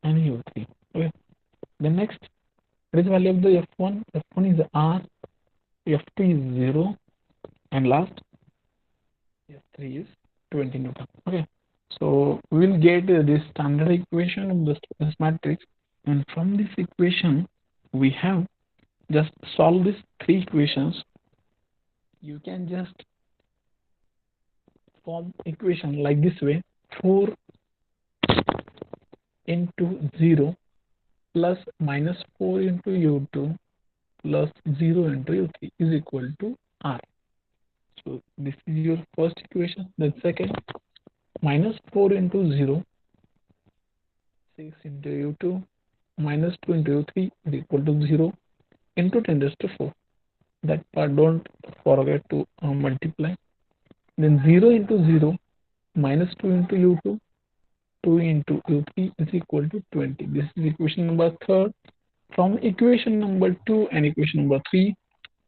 and u3 okay the next what is the value of the f1 is r f2 is 0 and last f3 is 20 newton okay so we will get this standard equation of the stiffness matrix and from this equation we have just solve these three equations you can just form equation like this way 4 into 0 plus minus 4 into u2 plus 0 into u3 is equal to r so this is your first equation then second minus 4 into 0 6 into u2 minus 2 into u3 is equal to 0 into 10 raised to 4 that part don't forget to multiply then 0 into 0 minus 2 into u2 2 into u3 is equal to 20 this is equation number third from equation number 2 and equation number 3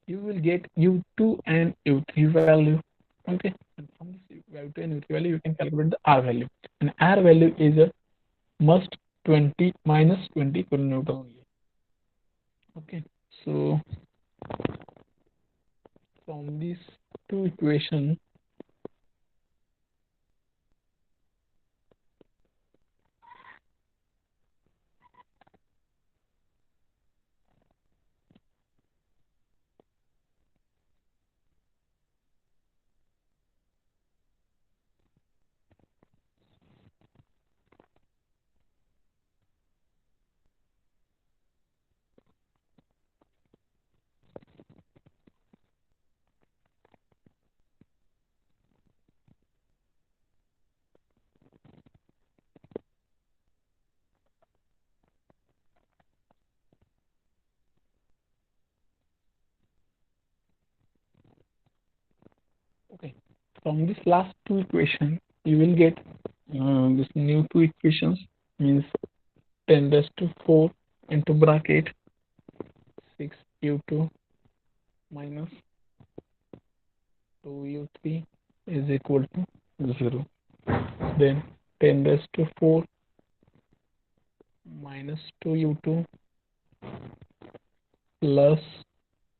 you will get u2 and u3 value okay and from this u2 and u3 value you can calculate the r value and r value is a must 20 minus 20 kilonewton only okay so from these two equations okay from this last two equations you will get this new two equations means 10 raised to 4 into bracket 6 u2 minus 2 u3 is equal to 0 then 10 raised to 4 minus 2 u2 plus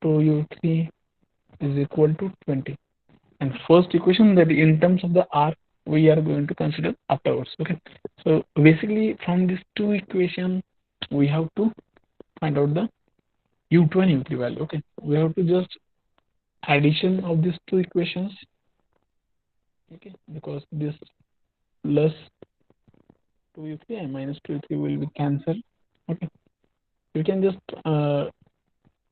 2 u3 is equal to 20 and first equation that in terms of the r we are going to consider afterwards. Okay, so basically from these two equations we have to find out the u2 and u3 value. Okay, we have to just addition of these two equations. Okay, because this plus 2u3 and minus 2u3 will be cancelled. Okay, you can just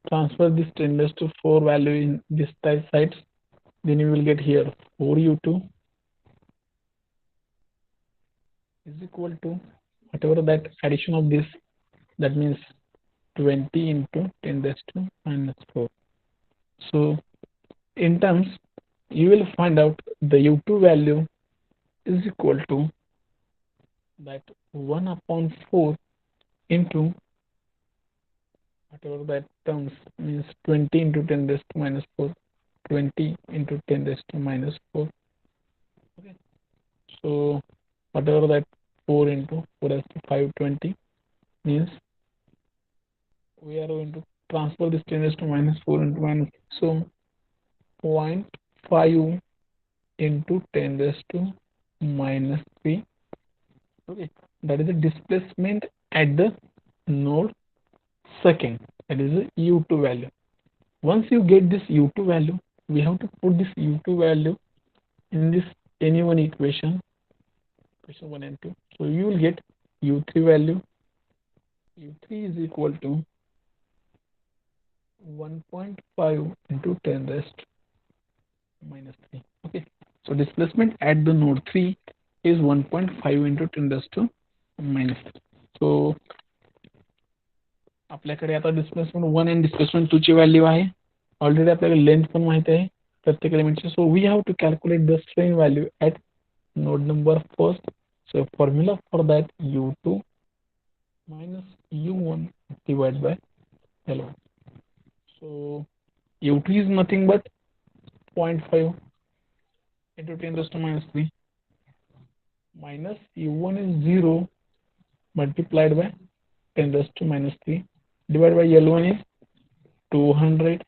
transfer this 10 raised to 4 value in this sides, then you will get here 4u2 is equal to whatever that addition of this, that means 20 into 10 raised to minus 4. So in terms, you will find out the u2 value is equal to that 1 upon 4 into whatever that terms, means 20 into 10 raised to minus 4, 20 into 10 raised to minus 4. Okay, so whatever that 4 into 4 raised to 520 means we are going to transfer this 10 raised to minus 4 into minus, so 0.5 into 10 raised to minus 3. Okay, that is the displacement at the node second, that is the u2 value. Once you get this u2 value, we have to put this u2 value in this any one equation 1 and 2. So you will get u3 value. u3 is equal to 1.5 into 10 raised minus 3. Okay, so displacement at the node 3 is 1.5 into 10 raised to minus 3. So आपल्याकडे आता displacement 1 and displacement 2 ची value आहे. Already आपल्याला length पण माहित आहे प्रत्येक एलिमेंटची. So we have to calculate the strain value at node number first. So formula for that u2 minus u1 divided by L1. So u2 is nothing but 0.5 into 10 raised to minus 3 minus u1 is 0 multiplied by 10 raised to minus 3 divided by L1 is 200.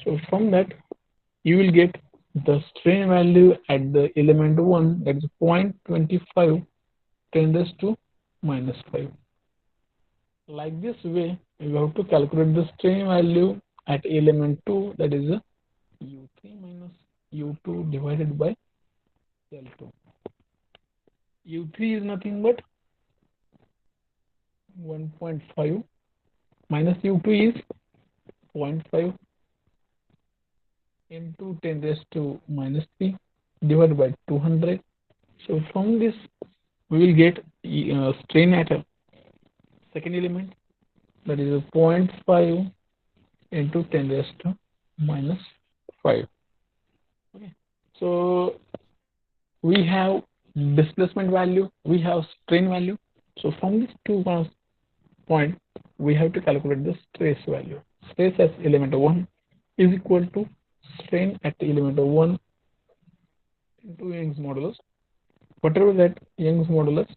So from that you will get the strain value at the element 1, that is 0.25 10 raised to minus 5. Like this way you have to calculate the strain value at element 2, that is u3 minus u2 divided by L2. u3 is nothing but 1.5 minus u2 is 0.5 into 10 raised to minus 3 divided by 200. So from this we will get strain at a second element, that is 0.5 into 10 raised to minus 5. Okay, so we have displacement value, we have strain value. So from these 2 points we have to calculate the stress value. Stress as element 1 is equal to strain at the element 1 into Young's modulus. Whatever that Young's modulus,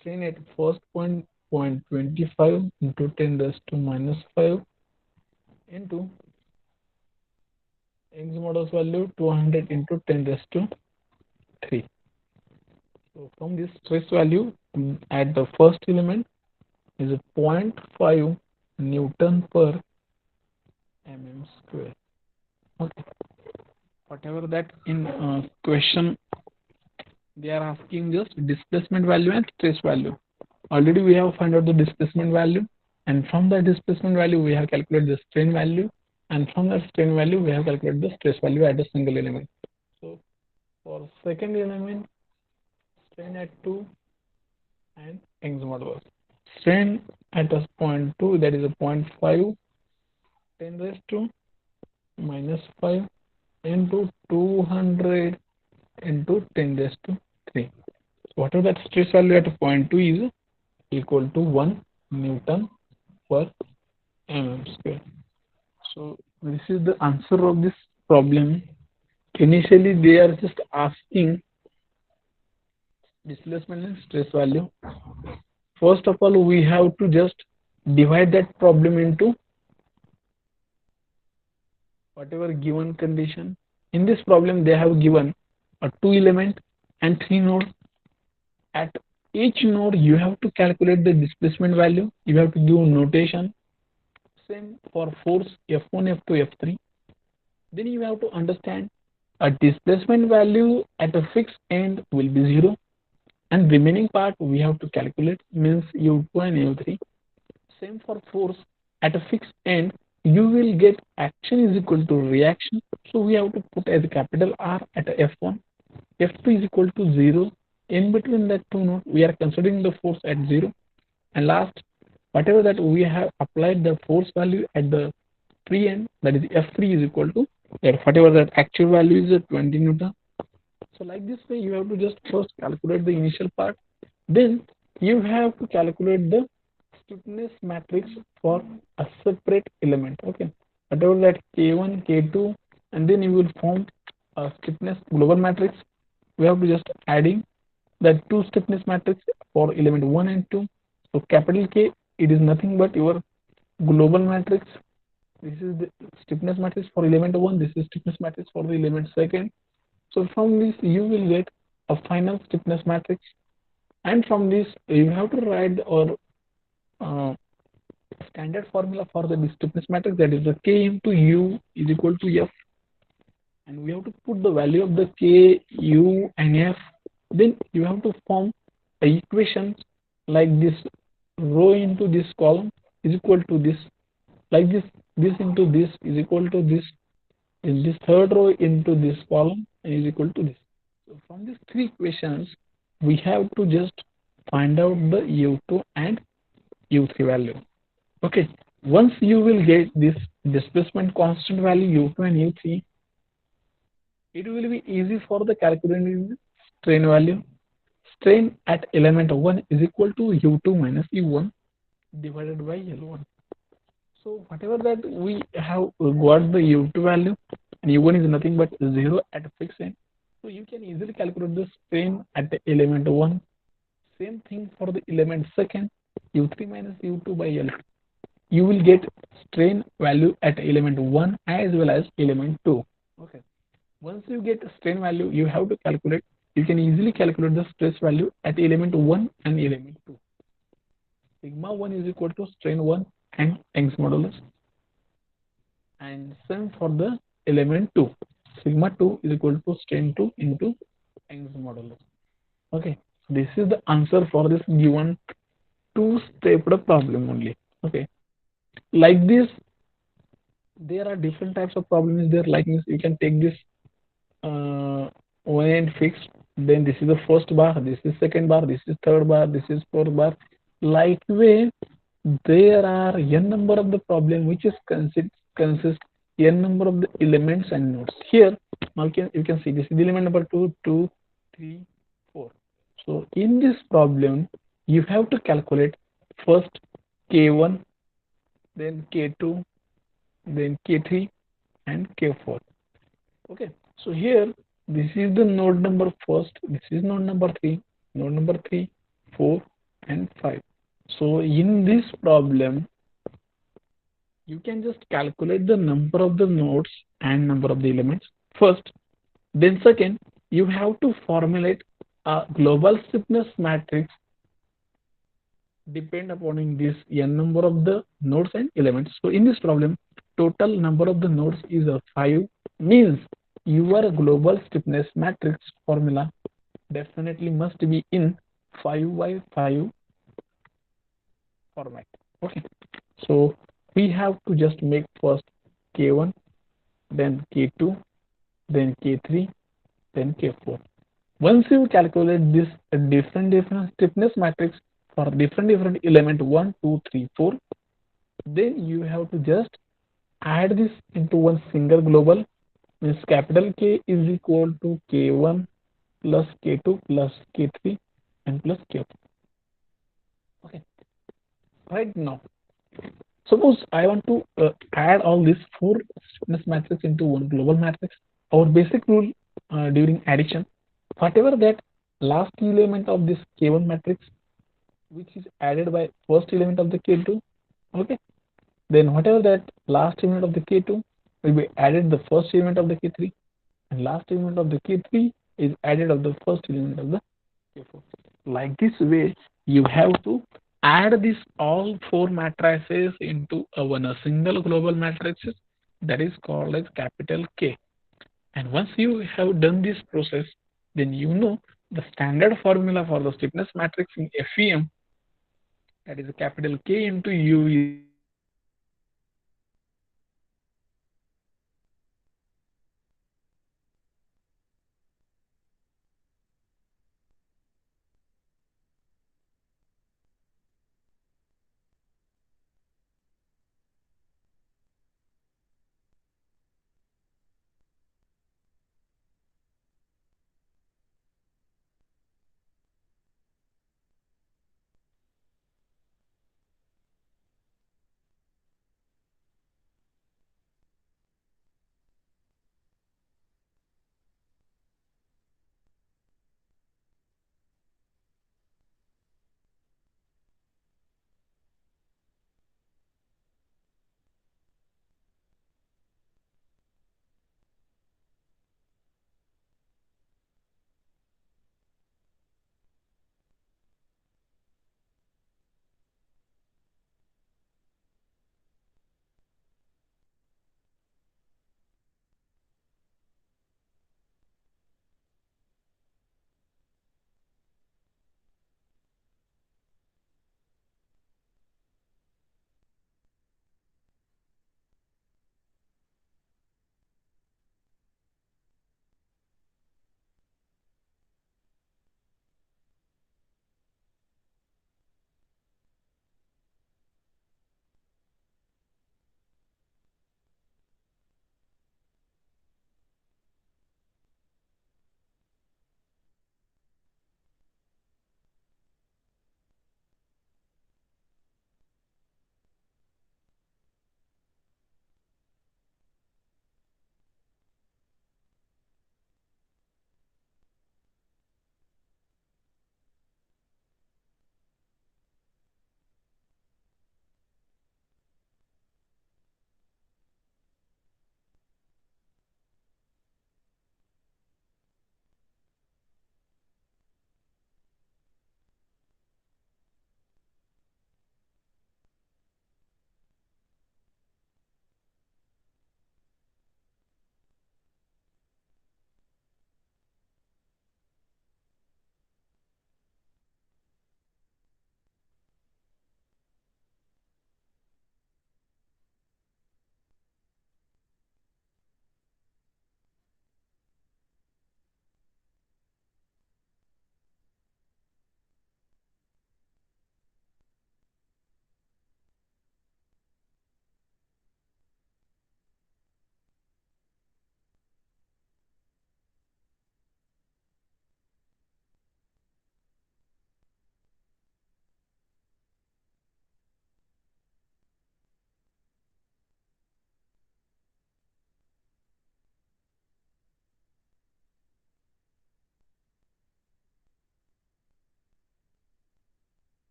strain at first point 0.25 into 10 raised to minus 5 into Young's modulus value 200 into 10 raised to 3. So from this stress value at the first element is 0.5 Newton per mm square. Okay, whatever that in question they are asking just displacement value and stress value. Already we have found out the displacement value, and from that displacement value we have calculated the strain value, and from that strain value we have calculated the stress value at a single element. So for second element, strain at 2 and Young's modulus. Strain at a point 2, that is a 0.5 10 raised to minus 5 into 200 into 10 raised to 3. So whatever that stress value at point 2 is equal to 1 Newton per mm square. So this is the answer of this problem. Initially they are just asking displacement and stress value. First of all we have to just divide that problem into whatever given condition. In this problem they have given a 2 element and 3 nodes. At each node, you have to calculate the displacement value. You have to give notation. Same for force F1, F2, F3. Then you have to understand a displacement value at a fixed end will be 0, and remaining part we have to calculate, means U2 and U3. Same for force at a fixed end, you will get action is equal to reaction. So we have to put as a capital R at a F1. F2 is equal to 0. In between that two nodes, we are considering the force at 0. And last, whatever that we have applied the force value at the free end, that is F3 is equal to that whatever that actual value is 20 Newton. So like this way, you have to just first calculate the initial part. Then you have to calculate the stiffness matrix for a separate element. Okay, whatever that K1, K2, and then you will form a stiffness global matrix. We have to just adding the two stiffness matrix for element 1 and 2. So capital K, it is nothing but your global matrix. This is the stiffness matrix for element 1. This is stiffness matrix for the element second. So from this you will get a final stiffness matrix, and from this you have to write or standard formula for the stiffness matrix, that is the K into U is equal to F, and we have to put the value of the K, U and F. Then you have to form a equation like this: rho into this column is equal to this, like this into this is equal to this, and this third row into this column is equal to this. So from these three equations, we have to just find out the U2 and U3 value. Okay, once you will get this displacement constant value U2 and U3, it will be easy for the calculating strain value. Strain at element 1 is equal to U2 minus U1 divided by L1. So whatever that we have got the U2 value, and U1 is nothing but 0 at a fixed end. So you can easily calculate the strain at the element 1. Same thing for the element second, U3 minus U2 by L2. You will get strain value at element 1 as well as element 2. Okay. Once you get strain value, you have to calculate. You can easily calculate the stress value at element 1 and element 2. Sigma 1 is equal to strain 1 and Young's modulus. And same for the element 2. Sigma 2 is equal to strain 2 into Young's modulus. Okay. This is the answer for this given two-step problem only. Okay. Like this, there are different types of problems there. Like this, you can take this one end fixed, then this is the first bar, this is second bar, this is third bar, this is fourth bar. Like way, there are n number of the problem which is consist n number of the elements and nodes. Here now you can see this is the element number 2, 2, 3, 4. So in this problem, you have to calculate first K1, then K2, then K3 and K4. Okay, so here this is the node number first, this is node number 3, 4 and 5. So in this problem, you can just calculate the number of the nodes and number of the elements first. Then second, you have to formulate a global stiffness matrix depend upon this n number of the nodes and elements. So in this problem, total number of the nodes is 5, means your global stiffness matrix formula definitely must be in 5 by 5 format. Okay, so we have to just make first K1, then K2, then K3, then K4. Once you calculate this different stiffness matrix for different element 1, 2, 3, 4, then you have to just add this into one single global, means capital K is equal to K1 plus K2 plus K3 and plus K4. Okay, right now, suppose I want to add all these 4 stiffness matrix into one global matrix. Our basic rule during addition, whatever that last element of this K1 matrix which is added by first element of the K2, okay, then whatever that last element of the K2 will be added the first element of the K3, and last element of the K3 is added of the first element of the K4. Like this way, you have to add this all four matrices into a single global matrix that is called as capital K. And once you have done this process, then you know the standard formula for the stiffness matrix in FEM, that is a capital K into U is equal to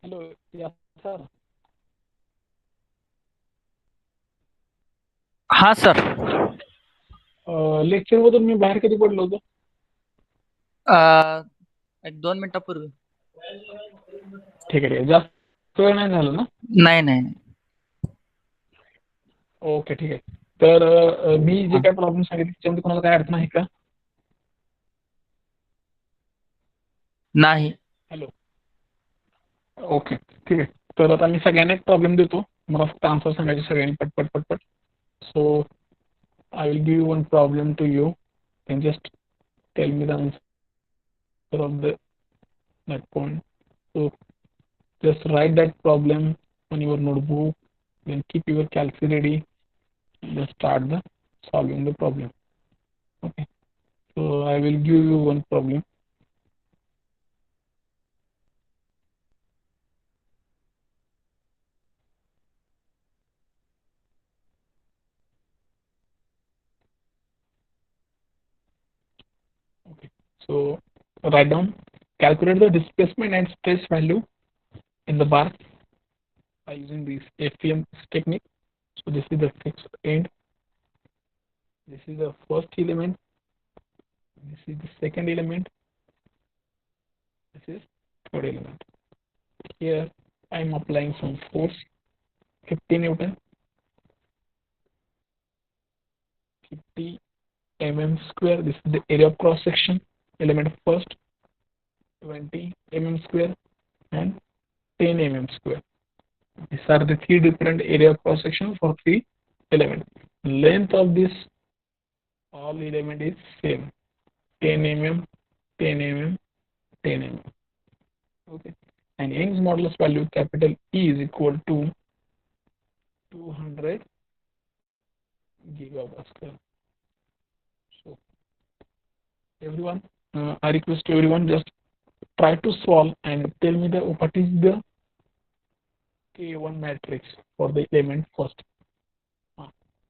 hello, yeah, sir. हा sir. Lecture मधून मी बाहेर कधी पडलो होतो? एक 2 मिनिटापूर्वी. ठीक आहे, जास्त वेळ नाही झालं ना? नाही नाही नाही. ओके, ठीक आहे. तर मी जे हा. काय प्रॉब्लेम सांगितले त्याच्यामध्ये कोणाला काय अडचण आहे का? नाही. हॅलो. ओके, ठीक आहे. तर आता मी सगळ्यांना एक प्रॉब्लेम देतो, मला फक्त आन्सर सांगायचे सगळ्यांनी पटपट पटपट. So I will give one problem to you, can just tell me the answer of that point. So just write that problem on your notebook, then keep your calculator ready, and just start the solving the problem. Okay, so I will give you one problem. Okay, so write down, calculate the displacement and stress value in the bar by using this FEM technique. So this is the fixed end. This is the first element. This is the second element. This is third element. Here I am applying some force, 50 Newton, 50 mm square. This is the area of cross section. Element first, 20 mm square and 10 mm square. These are the three different area of cross section for three elements. Length of this all element is same, 10 mm, 10 mm, 10 mm. Okay, and Young's modulus value capital E is equal to 200 gigapascal. So everyone, I request everyone just try to solve and tell me the what is the K1 matrix for the element first.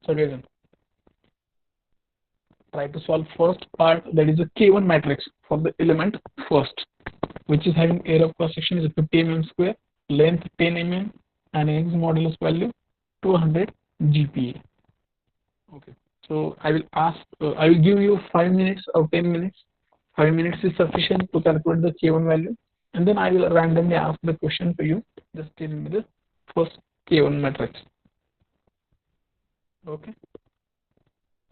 So again, try to solve first part, that is the K1 matrix for the element first, which is having area of cross section is 50 mm square, length 10 mm, and Young's modulus value 200 GPa. Okay, so I will ask, I will give you 5 minutes or 10 minutes. 5 minutes is sufficient to calculate the K1 value, and then I will randomly ask the question to you. Just tell me the first K1 matrix. Okay,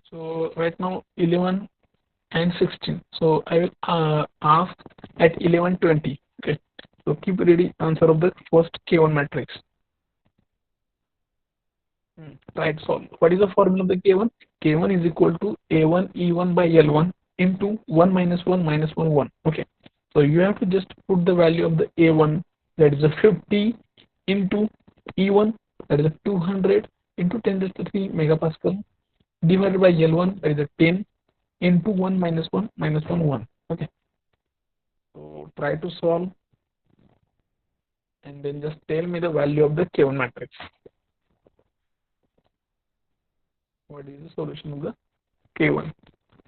so right now 11 and 16. So I will ask at 11:20. Okay, so keep ready answer of the first K1 matrix. Right, so what is the formula of the K1? K1 is equal to A1 E1 by L1 into 1 minus 1 minus 1 1. Okay, so you have to just put the value of the A1, that is a 50, into E1, that is a 200, into 10 to the 3 megapascal, divided by L1, that is a 10, into 1 minus 1 minus 1 1. Okay, so try to solve and then just tell me the value of the K1 matrix. What is the solution of the K1?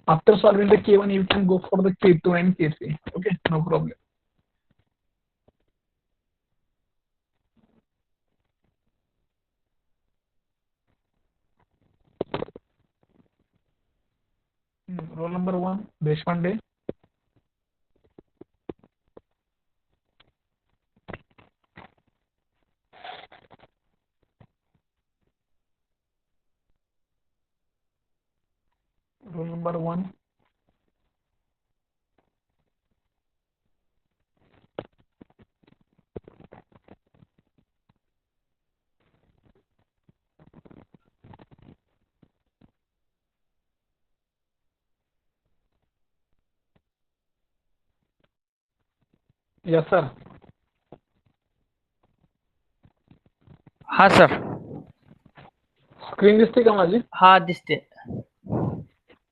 After solving the K1, you can go for the K2 and K3. Okay, no problem. Roll number 1, Deshpande. Roll number 1. Yes, sir. हा sir. Screen दिसते का माझी? हा दिसते.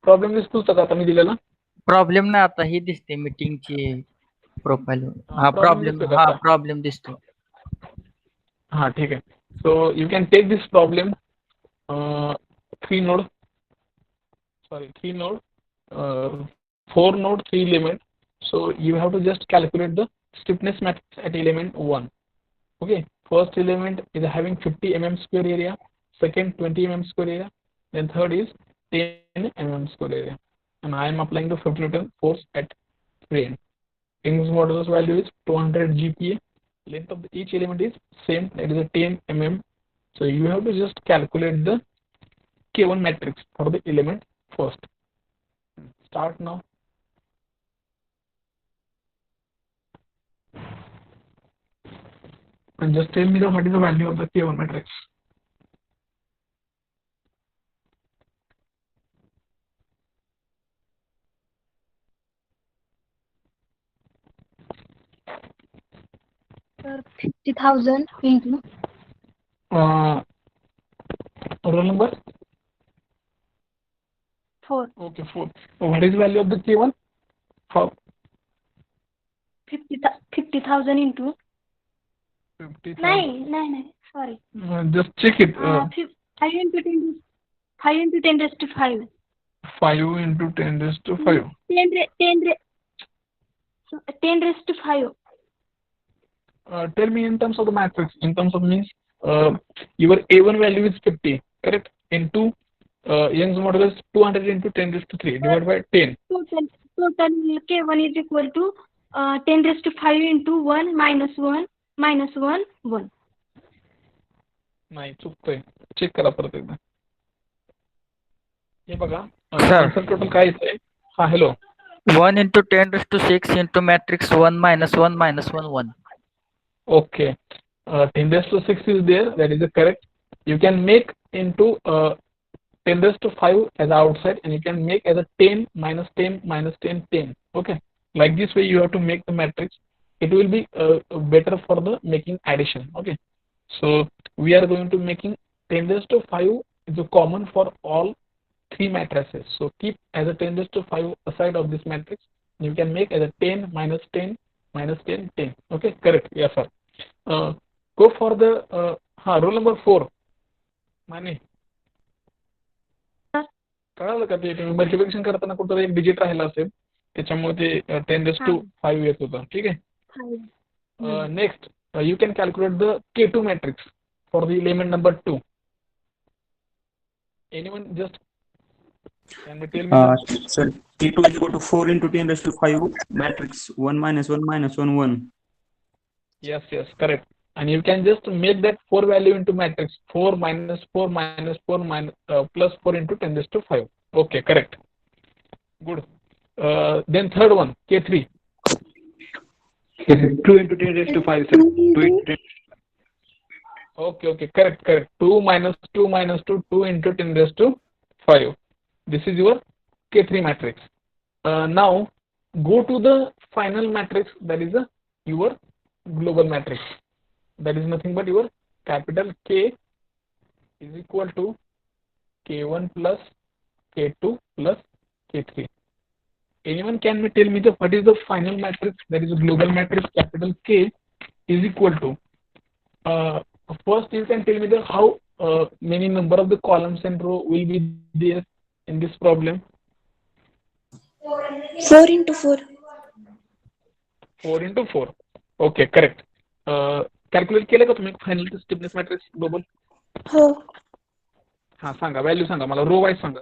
Problem दिसतो का आता मी दिलेला? प्रॉब्लेम नाही, आता ही दिसते मीटिंगची प्रोफाईल. हा प्रॉब्लेम प्रॉब्लेम, दिसतोय का हा आता? प्रॉब्लेम दिसतो. हाँ, ठीक है. So you can take this problem, 3 node, sorry, 3 node, 4 node, 3 element. So you have to just calculate the stiffness matrix at element 1. Okay, first element is having 50 mm square area, second 20 mm square area, then third is 10 mm square area, and I am applying the 50 Newton force at free end. Young's modulus value is 200 GPa. Length of each element is same, that is a 10 mm. So you have to just calculate the K1 matrix for the element first. Start now. And just tell me what is the value of the K1 matrix. Sir, 50,000 into Roll number 4. Okay, 4. What is value of the K1? How? 50,000 into 50,000. nine. Sorry. Just check it. 5 into 10. 5 into 10 raised to 5. 5 into 10 raised to 5. 10 raised to 5. Tell me in terms of the matrix. In terms of means your A1 value is 50, correct? Into Young's modulus 200 into 10 raised to 3 divided by 10. Total K1 is equal to 10 raised to 5 into 1 minus 1 minus 1 1. नाही चुकतोय. Check करा परत एकदा. हे बघा Sir. Answer total काय येतंय? हा hello. 1 into 10 raised to 6 into matrix 1 minus 1 minus 1 1. Okay. 10 raised to 6 is there. That is correct. You can make into 10 raised to 5 as outside, and you can make as a 10 minus 10 minus 10 10. Okay. Like this way you have to make the matrix. It will be better for the making addition. Okay. So we are going to making 10 raised to 5 is a common for all 3 matrices. So keep as a 10 raised to 5 aside of this matrix. You can make as a 10 minus 10 minus 10 10. Okay, correct. Yes, sir. Go for the roll number 4. माने कळालं का ते तुम्ही multiplication करताना कुठं एक digit राहिला असेल त्याच्यामुळे ते 10 raised to 5 येत होतं. ठीक आहे. Next you can calculate the K2 matrix for the element number 2. Anyone just can you tell me? Sir, K2 is equal to 4 into 10 raised to 5 matrix 1 minus 1 minus 1 1. Yes, correct. And you can just make that 4 value into matrix 4 minus 4 minus 4 minus plus 4 into 10 raised to 5. Okay, correct. Good. Then third one, K3. 2 into 10 raised to 5, sir. 2 into 10. Okay, correct. 2 minus 2 minus 2, 2 into 10 raised to 5. This is your K3 matrix. Now go to the final matrix, that is your global matrix. That is nothing but your capital K is equal to K1 plus K2 plus K3. Anyone can tell me what is the final matrix, that is a global matrix capital K is equal to? First you can tell me how many number of the columns and row will be there in this problem. 4 into 4. 4 into 4. Okay, correct. Calculate केलं का तुम्ही final stiffness matrix global? हो. हा सांगा, value सांगा मला, रो wise सांगा.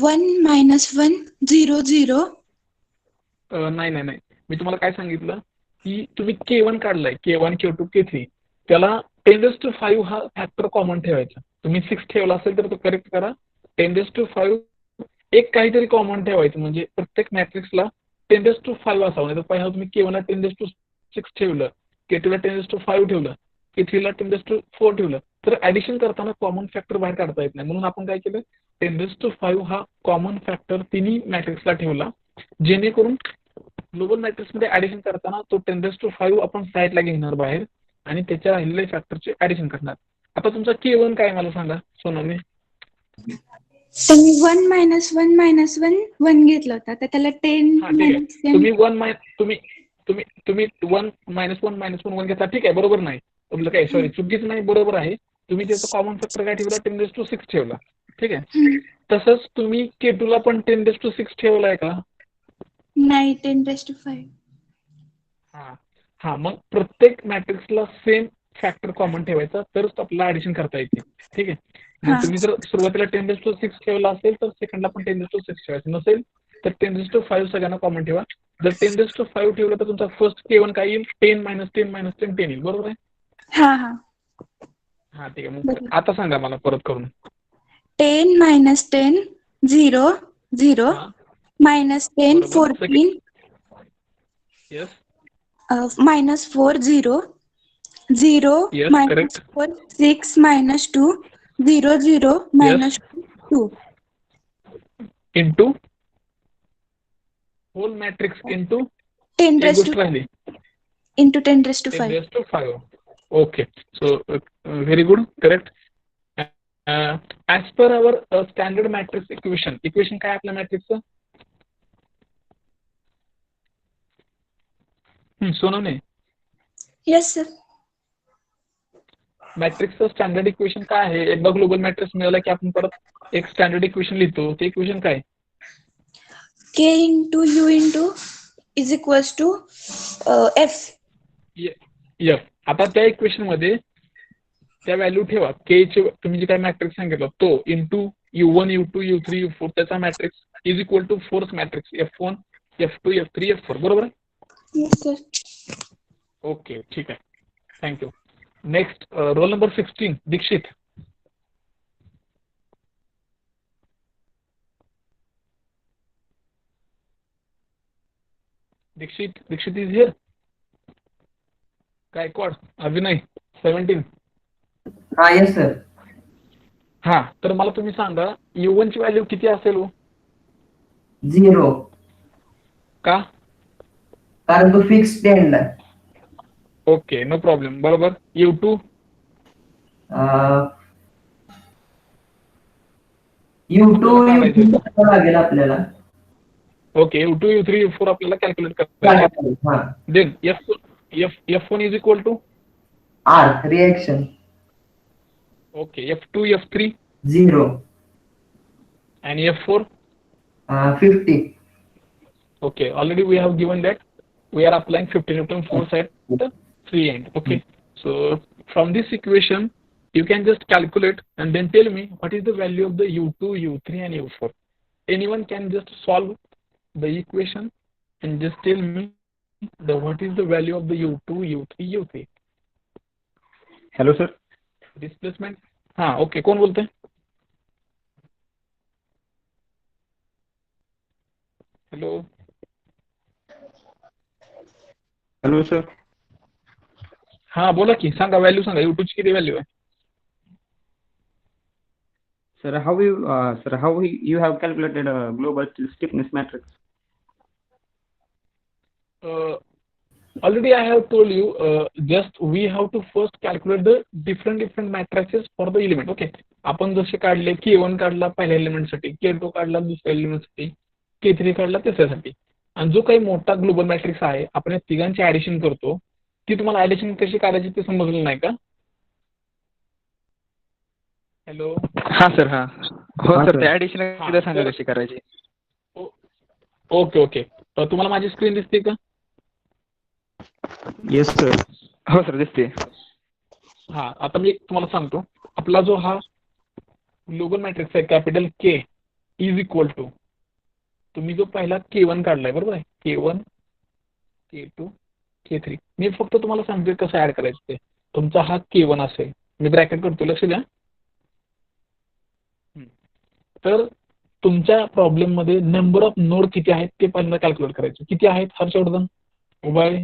1 minus 1 0 0. नाही मी तुम्हाला काय सांगितलं की तुम्ही K1 काढलाय, K1 K2 K3, त्याला 10 raised to 5 हा फॅक्टर कॉमन ठेवायचा. तुम्ही 6 ठेवला असेल तर तो करेक्ट करा. 10 raised to 5 एक काहीतरी कॉमन ठेवायचं, म्हणजे प्रत्येक मॅट्रिक्सला 10 raised to 5 असावं. नाही तर पहिला तुम्ही K1 ला 10 raised to 6 ठेवलं, K2 ला 10 raised to 5 ठेवलं, K3 ला 10 raised to 4 ठेवलं, तर ऍडिशन करताना कॉमन फॅक्टर बाहेर काढता येत नाही. म्हणून आपण काय केलं, 10 raised to 5 हा कॉमन फॅक्टर तिन्ही मॅट्रिक्सला ठेवला, जेणेकरून ग्लोबल मॅट्रिक्स मध्ये ऍडिशन करताना तो 10 raised to 5 आपण साईडला घेणार बाहेर आणि त्याच्या राहिलेल्या फॅक्टरचे ऍडिशन करणार. आता तुमचा K1 काय मला सांगा सोनाली? तुम्ही 1 minus 1 minus 1 1 घेतलं होता तर त्याला 10 minus 10. तुम्ही 1 minus 1 minus 1 घेतला, ठीक आहे, बरोबर नाही तुमचं काय, सॉरी चुकीचं नाही, बरोबर आहे. तुम्ही त्याचा कॉमन फॅक्टर काय ठेवला, 10 raised to 6 ठेवला, ठीक आहे. तसंच तुम्ही K2 ला पण 10 raised to 6 ठेवलाय का? नाही, 10 raised to 5. हा मग प्रत्येक मॅट्रिक्सला सेम फॅक्टर कॉमन ठेवायचा तरच आपल्याला ऍडिशन करता येते, ठीक आहे. मग तुम्ही जर सुरुवातीला 10 raised to 6 ठेवला असेल तर सेकंडला पण 10 raised to 6 ठेवायचं, नसेल तर 10 raised to 5 सगळ्यांना कॉमन ठेवा. जर 10 raised to 5 ठेवलं तर तुमचा फर्स्ट K1 काय येईल, 10 minus 10 minus 10 10 येईल, बरोबर आहे? हा ठीक आहे. मग आता सांगा मला परत करून. 10 minus 10 0 0 minus 10 14 yes minus 4 0 0 yes minus correct 4 6 minus 2 0 0 minus 2 into whole matrix into 10 एक raised गोष्ट to राहिली, into 10 raised to 10 5. raised to 5. Okay, so very good, correct. As per our standard matrix equation काय आपल्या मॅट्रिक्सचं? Sonawane, yes sir. मॅट्रिक्सचं standard equation काय आहे? एकदा ग्लोबल मॅट्रिक्स मिळाला की आपण परत एक स्टँडर्ड इक्वेशन लिहितो. ते इक्वेशन काय? K into U into is equals to F. F. आता त्या इक्वेशन मध्ये त्या व्हॅल्यू ठेवा. के चे तुम्ही जे काय मॅट्रिक्स सांगितलं तो into U1 U2 U3 U4 त्याचा matrix is equal to force matrix F1 F2 F3 F4 बरोबर आहे? Yes sir. ओके ठीक आहे. Thank you. Next roll number 16 Dikshit. Dikshit is here. Gaikwad Abhinay 17. हा येस सर. हा तर मला तुम्ही सांगा U1 ची व्हॅल्यू किती असेल हो? 0 का? कारण तो फिक्स स्टँड आहे. ओके नो प्रॉब्लेम बरोबर. U2 U2 लागेल आपल्याला. ओके U2 U3 U4 आपल्याला कॅल्क्युलेट करायचे. हा then F1 is equal to R reaction okay F2 F3 0 आणि F4 50. okay already we have given that we are applying 50 Newton force at the free end. Okay, so from this equation you can just calculate and then tell me what is the value of the U2 U3 and U4. Anyone can just solve the equation and just tell me what is the value of the U2 U3 U3. Hello sir. Displacement. हाँ okay कौन बोलते हैं? Hello hello sir. हाँ बोला की सांगा value सांगा U2 ची किती value आहे? Sir, how you have calculated a global stiffness matrix? Already I have told you just we have to first calculate the different matrices for the element. Okay, आपण जसे काढले K1 काढला पहिल्या element साठी, K2 काढला दुसऱ्या element साठी, K3 काढला तिसऱ्यासाठी आणि जो काही मोठा ग्लोबल मॅट्रिक्स आहे आपण या तिघांची ऍडिशन करतो. ती तुम्हाला ऍडिशन कशी करायची ते समजलं नाही का? हॅलो. हा सर. हा हो सर. ते ऍडिशन एकदा सांगा कशी करायची. ओके तुम्हाला माझी स्क्रीन दिसते का? Yes sir. हो सर दिसते. हा आता मी तुम्हाला सांगतो आपला जो हा ग्लोबल मॅट्रिक्स आहे capital K is equal to तुम्ही जो पहिला K1 काढलाय बरोबर आहे K1 K2 K3 मी फक्त तुम्हाला सांगतोय कसं ऍड करायचं ते. तुमचा हा K1 असेल मी ब्रॅकेट करतो लक्ष द्या. तर तुमच्या प्रॉब्लेम मध्ये नंबर ऑफ नोड किती आहेत ते पहिल्यांदा कॅल्क्युलेट करायचे. किती आहेत हर्षवर्धन उबाळे?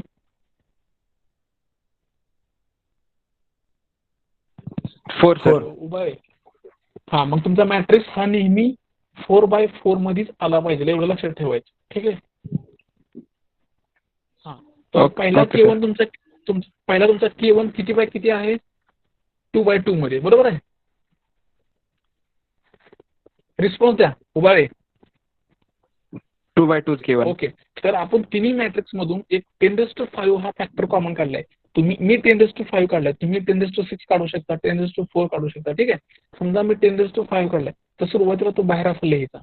4 सर. उबाळे. हा मग तुमचा मॅट्रिक्स हा नेहमी 4x4 मध्येच आला पाहिजे एवढं लक्षात ठेवायचं. ठीक आहे. हा तर पहिला K1 तुमचा K1 किती बाय किती आहे? 2x2 मध्ये बरोबर आहे. रिस्पॉन्स द्या उबाळे. 2x2 K1. ओके तर आपण तिन्ही मॅट्रिक्स मधून एक 10⁵ हा फॅक्टर कॉमन काढलाय. मी 10⁵ काढलाय, तुम्ही 10⁶ काढू शकता, 10⁴ काढू शकता. ठीक आहे. समजा मी 10⁵ काढलाय तर सुरुवातीला तो बाहेर असं लिहायचा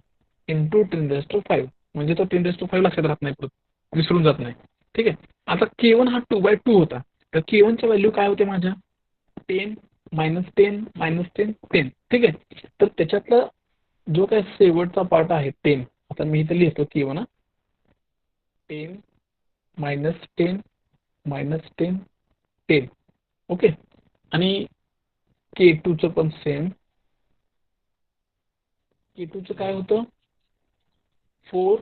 इंटू 10⁵ म्हणजे तो 10⁵ लक्षात राहत नाही, परत विसरून जात नाही. ठीक आहे. आता K1 हा 2x2 होता तर K1 ची व्हॅल्यू काय होते माझ्या 10 -10 -10 10. ठीक आहे. तर त्याच्यातला जो काय शेवटचा पार्ट आहे 10 आता मी इथे लिहितो K1 10 -10 -10 10. ओके आणि K2 चं पण सेम. K2 चं काय होतं 4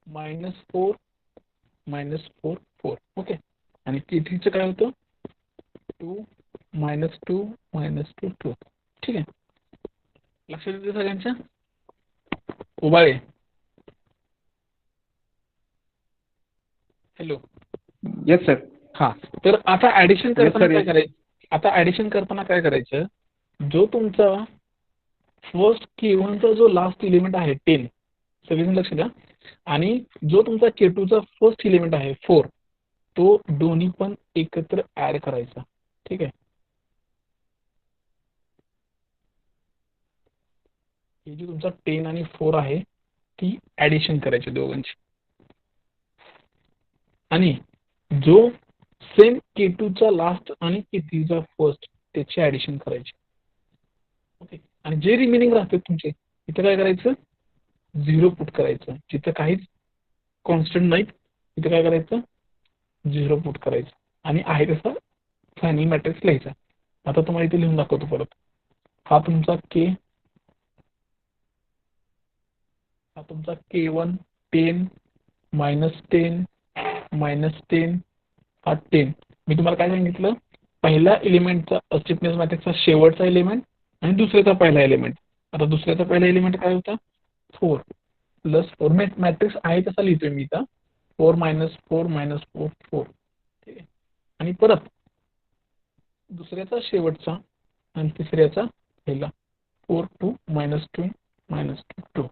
-4 -4 4. ओके आणि K3 चं काय होतं 2 -2 -2 2. ठीक आहे. लक्षात येते सगळ्यांच्या? उबाळे. हॅलो. Yes sir. हा तर आता ऍडिशन करताना काय करायचं? जो तुमचा फर्स्ट K1 चा जो लास्ट एलिमेंट आहे 10, सगळेजण लक्ष द्या, आणि जो तुमचा K2 चा फर्स्ट एलिमेंट आहे 4, तो दोन्ही पण एकत्र ऍड करायचा. ठीक आहे. हे जे तुमचा 10 आणि 4 आहे ती ऍडिशन करायची दोघांची, आणि जो सेम K2 चा लास्ट आणि K3 चा फर्स्ट त्याची ऍडिशन करायची. ओके. आणि जे रिमेनिंग राहते तुमचे इथे काय करायचं, 0 पुट करायचं. जिथं काहीच कॉन्स्टंट नाहीत तिथे काय करायचं, 0 पुट करायचं, आणि आहे तसा फायनल मॅट्रिक्स लिहायचा. आता तुम्हाला इथे लिहून दाखवतो परत. हा तुमचा K1 10 -10 -10 हा 10. मी तुम्हाला काय सांगितलं, पहिल्या एलिमेंटचा स्टिफनेस मॅट्रिक्सचा शेवटचा एलिमेंट आणि दुसऱ्याचा पहिला एलिमेंट. आता दुसऱ्याचा पहिला एलिमेंट काय होता, 4 + 4. मॅट्रिक्स आहे तसा लिहितोय मी इथं, 4 -4 -4 4. ठीक आहे. आणि परत दुसऱ्याचा शेवटचा आणि तिसऱ्याचा पहिला 4 2 -2 -2 2.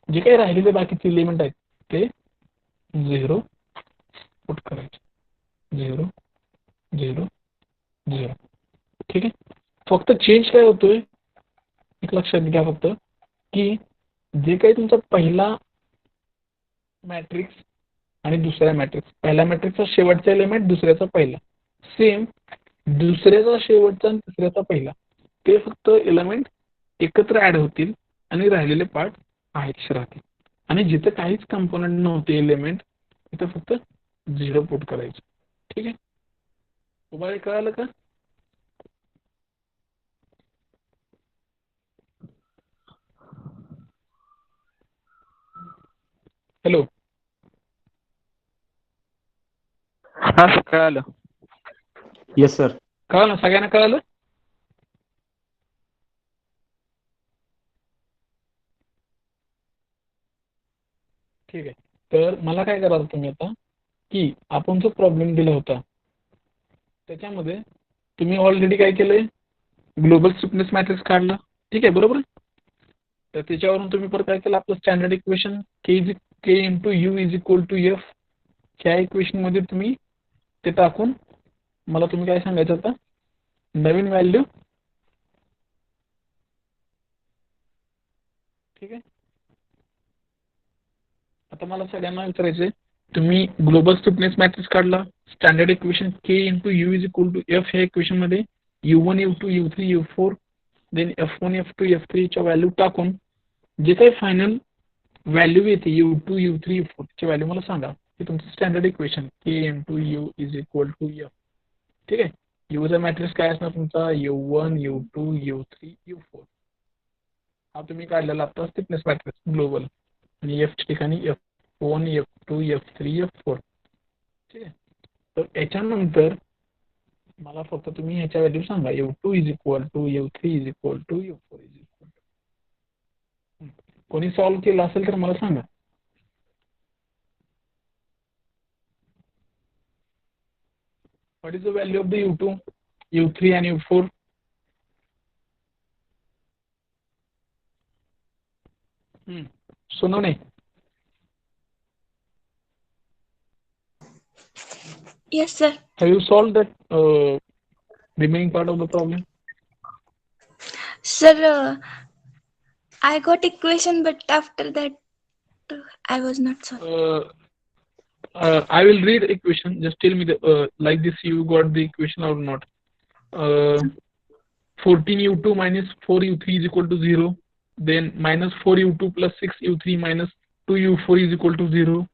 जे काही राहिलेले बाकीचे एलिमेंट आहेत ते 0 पुट करायचे. 0 0 0. ठीक आहे. फक्त चेंज काय होतोय एक लक्षात घ्या फक्त, की जे काही तुमचा पहिला मॅट्रिक्स आणि दुसऱ्या मॅट्रिक्स, पहिल्या मॅट्रिक्सचा शेवटचा एलिमेंट दुसऱ्याचा पहिला, सेम दुसऱ्याचा शेवटचा आणि तिसऱ्याचा पहिला, ते फक्त एलिमेंट एकत्र ऍड होतील आणि राहिलेले पार्ट आहेच राहतील. आणि जिथे काहीच कंपोनंट नव्हते एलिमेंट तिथे फक्त 0 पुट करायचं. ठीक आहे. तुम्हाला कळालं का? हॅलो. हा सर कळालं. Yes sir. कळालं, सगळ्यांना कळालं? ठीक आहे. तर मला काय करायचं तुम्ही आता, की आपण जो प्रॉब्लेम दिला होता त्याच्यामध्ये तुम्ही ऑलरेडी काय केलंय, ग्लोबल स्टिफनेस मॅट्रिक्स काढला. ठीक आहे, बरोबर. तर त्याच्यावरून तुम्ही परत काय केलं, आपलं standard equation K × U = F, ह्या इक्वेशन मध्ये तुम्ही ते टाकून मला तुम्ही काय सांगायचं आता, नवीन व्हॅल्यू. ठीक आहे. आता मला सगळ्यांना विचारायचंय, तुम्ही ग्लोबल स्टिफनेस मॅट्रिक्स काढला, standard equation K × U = F ह्या इक्वेशन मध्ये U1 U2 U3 U4 then F1 F2 F3 च्या व्हॅल्यू टाकून जे काही फायनल व्हॅल्यू येते U2 U3 U4 ची व्हॅल्यू मला सांगा. हे तुमचं standard equation K × U = F. ठीक आहे. यूचा मॅट्रिक्स काय असणार तुमचा, U1 U2 U3 U4. हा तुम्ही काढलेला आता स्टिफनेस मॅट्रिक्स ग्लोबल, आणि F ठिकाणी F1 F2 F3 F4. ठीक आहे. तर याच्यानंतर मला फक्त तुम्ही ह्याच्या व्हॅल्यू सांगा, U2 U3 U4. कोणी सॉल्व्ह केलं असेल तर मला सांगा. What is the value of the U2 U3 and U4? Sonone, Yes, sir. have you solved that remaining part of the problem? Sir, I got equation, but after that, I was not solving. I will read equation. Just tell me like this you got the equation or not. 14U2 - 4U3 = 0. Then -4U2 + 6U3 - 2U4 = 0.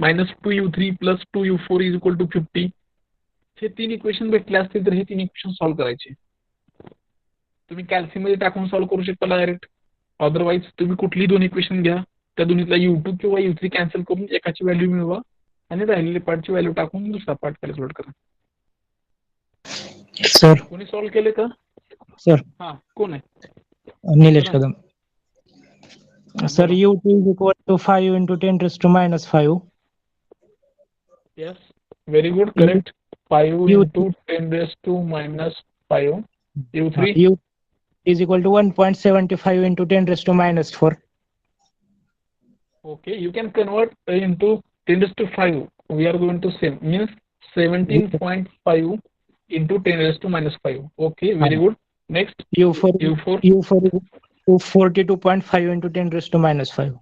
-2U3 + 2U4 = 50. Hey 3 equation भेटले असतील तर हे 3 equation solve करायचे. तुम्ही कॅल्सी मध्ये टाकून solve करू शकता direct. Otherwise तुम्ही कुठली 2 इक्वेशन घ्या, त्या दोन्हीतला U2 किंवा U3 कॅन्सल करून एकाची व्हॅल्यू मिळवा आणि राहिलेले पार्टची व्हॅल्यू टाकून दुसरा पार्ट कॅल्क्युलेट करा. सर. कोणी सॉल्व्ह केले का? सर. हा, कोण आहे? Nilesh Kadam. Sir, U2 = 5 × 10⁻⁻⁵. Yes, very good, correct. 5 × 10⁻⁵. U3 is equal to 1.75 into 10 raised to minus 4. Okay, you can convert into 10 raised to 5. We are going to say means 17.5 into 10 raised to minus 5. Okay, very good. Next, U4 U4 to 42.5 into 10 raised to minus 5.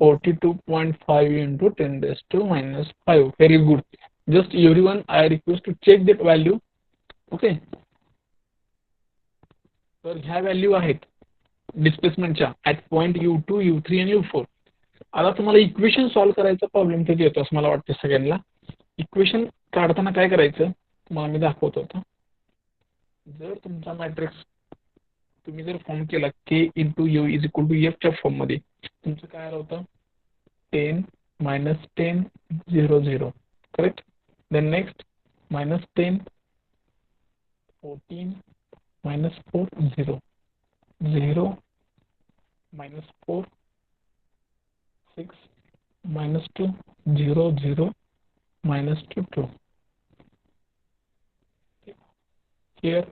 42.5 into 10 raised to minus 5. Very good. Just everyone, I request to check that value. Okay. तर ह्या value आहेत डिस्प्लेसमेंटच्या at point U2, U3 आणि U4. आता तुम्हाला equation solve करायचा problem कधी येतो असं मला वाटतं सगळ्यांना. इक्वेशन काढताना काय करायचं तुम्हाला मी दाखवतो आता. जर तुमचा मॅट्रिक्स तुम्ही जर फॉर्म केला K into U is equal to F च्या फॉर्म मध्ये तुमचं काय आलं होतं 10 minus 10 0 0 correct. Then next minus 10 14 minus 4 0 0 minus 4 6 minus 2 0 0 minus 2 2. Here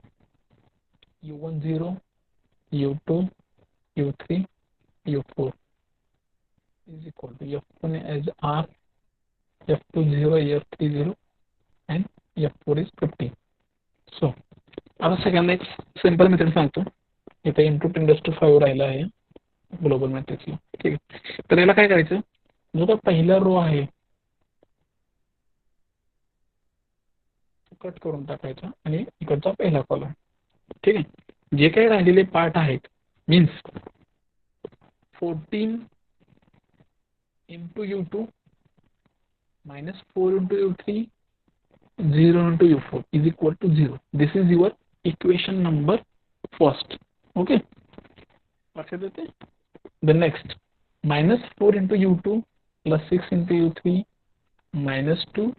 U1 0 U2 U3 U4 is equal to F1 as R, F2 0, F3 0 and F4 is 50. So आता second एक simple method सांगतो. इथे इंटू 10 raised to 5 राहिला आहे global मॅट्रिक्सला. ठीक आहे. तर याला काय करायचं जो का पहिला रो आहे कट करून टाकायचा आणि इकडचा पहिला कॉलम. ठीक आहे. जे काही राहिलेले पार्ट आहेत means 14 into U2 minus 4 into U3 0 into U4 is equal to 0. This is your equation number first. Okay. लक्षात येते. The next minus 4 into U2 plus 6 into U3 minus 2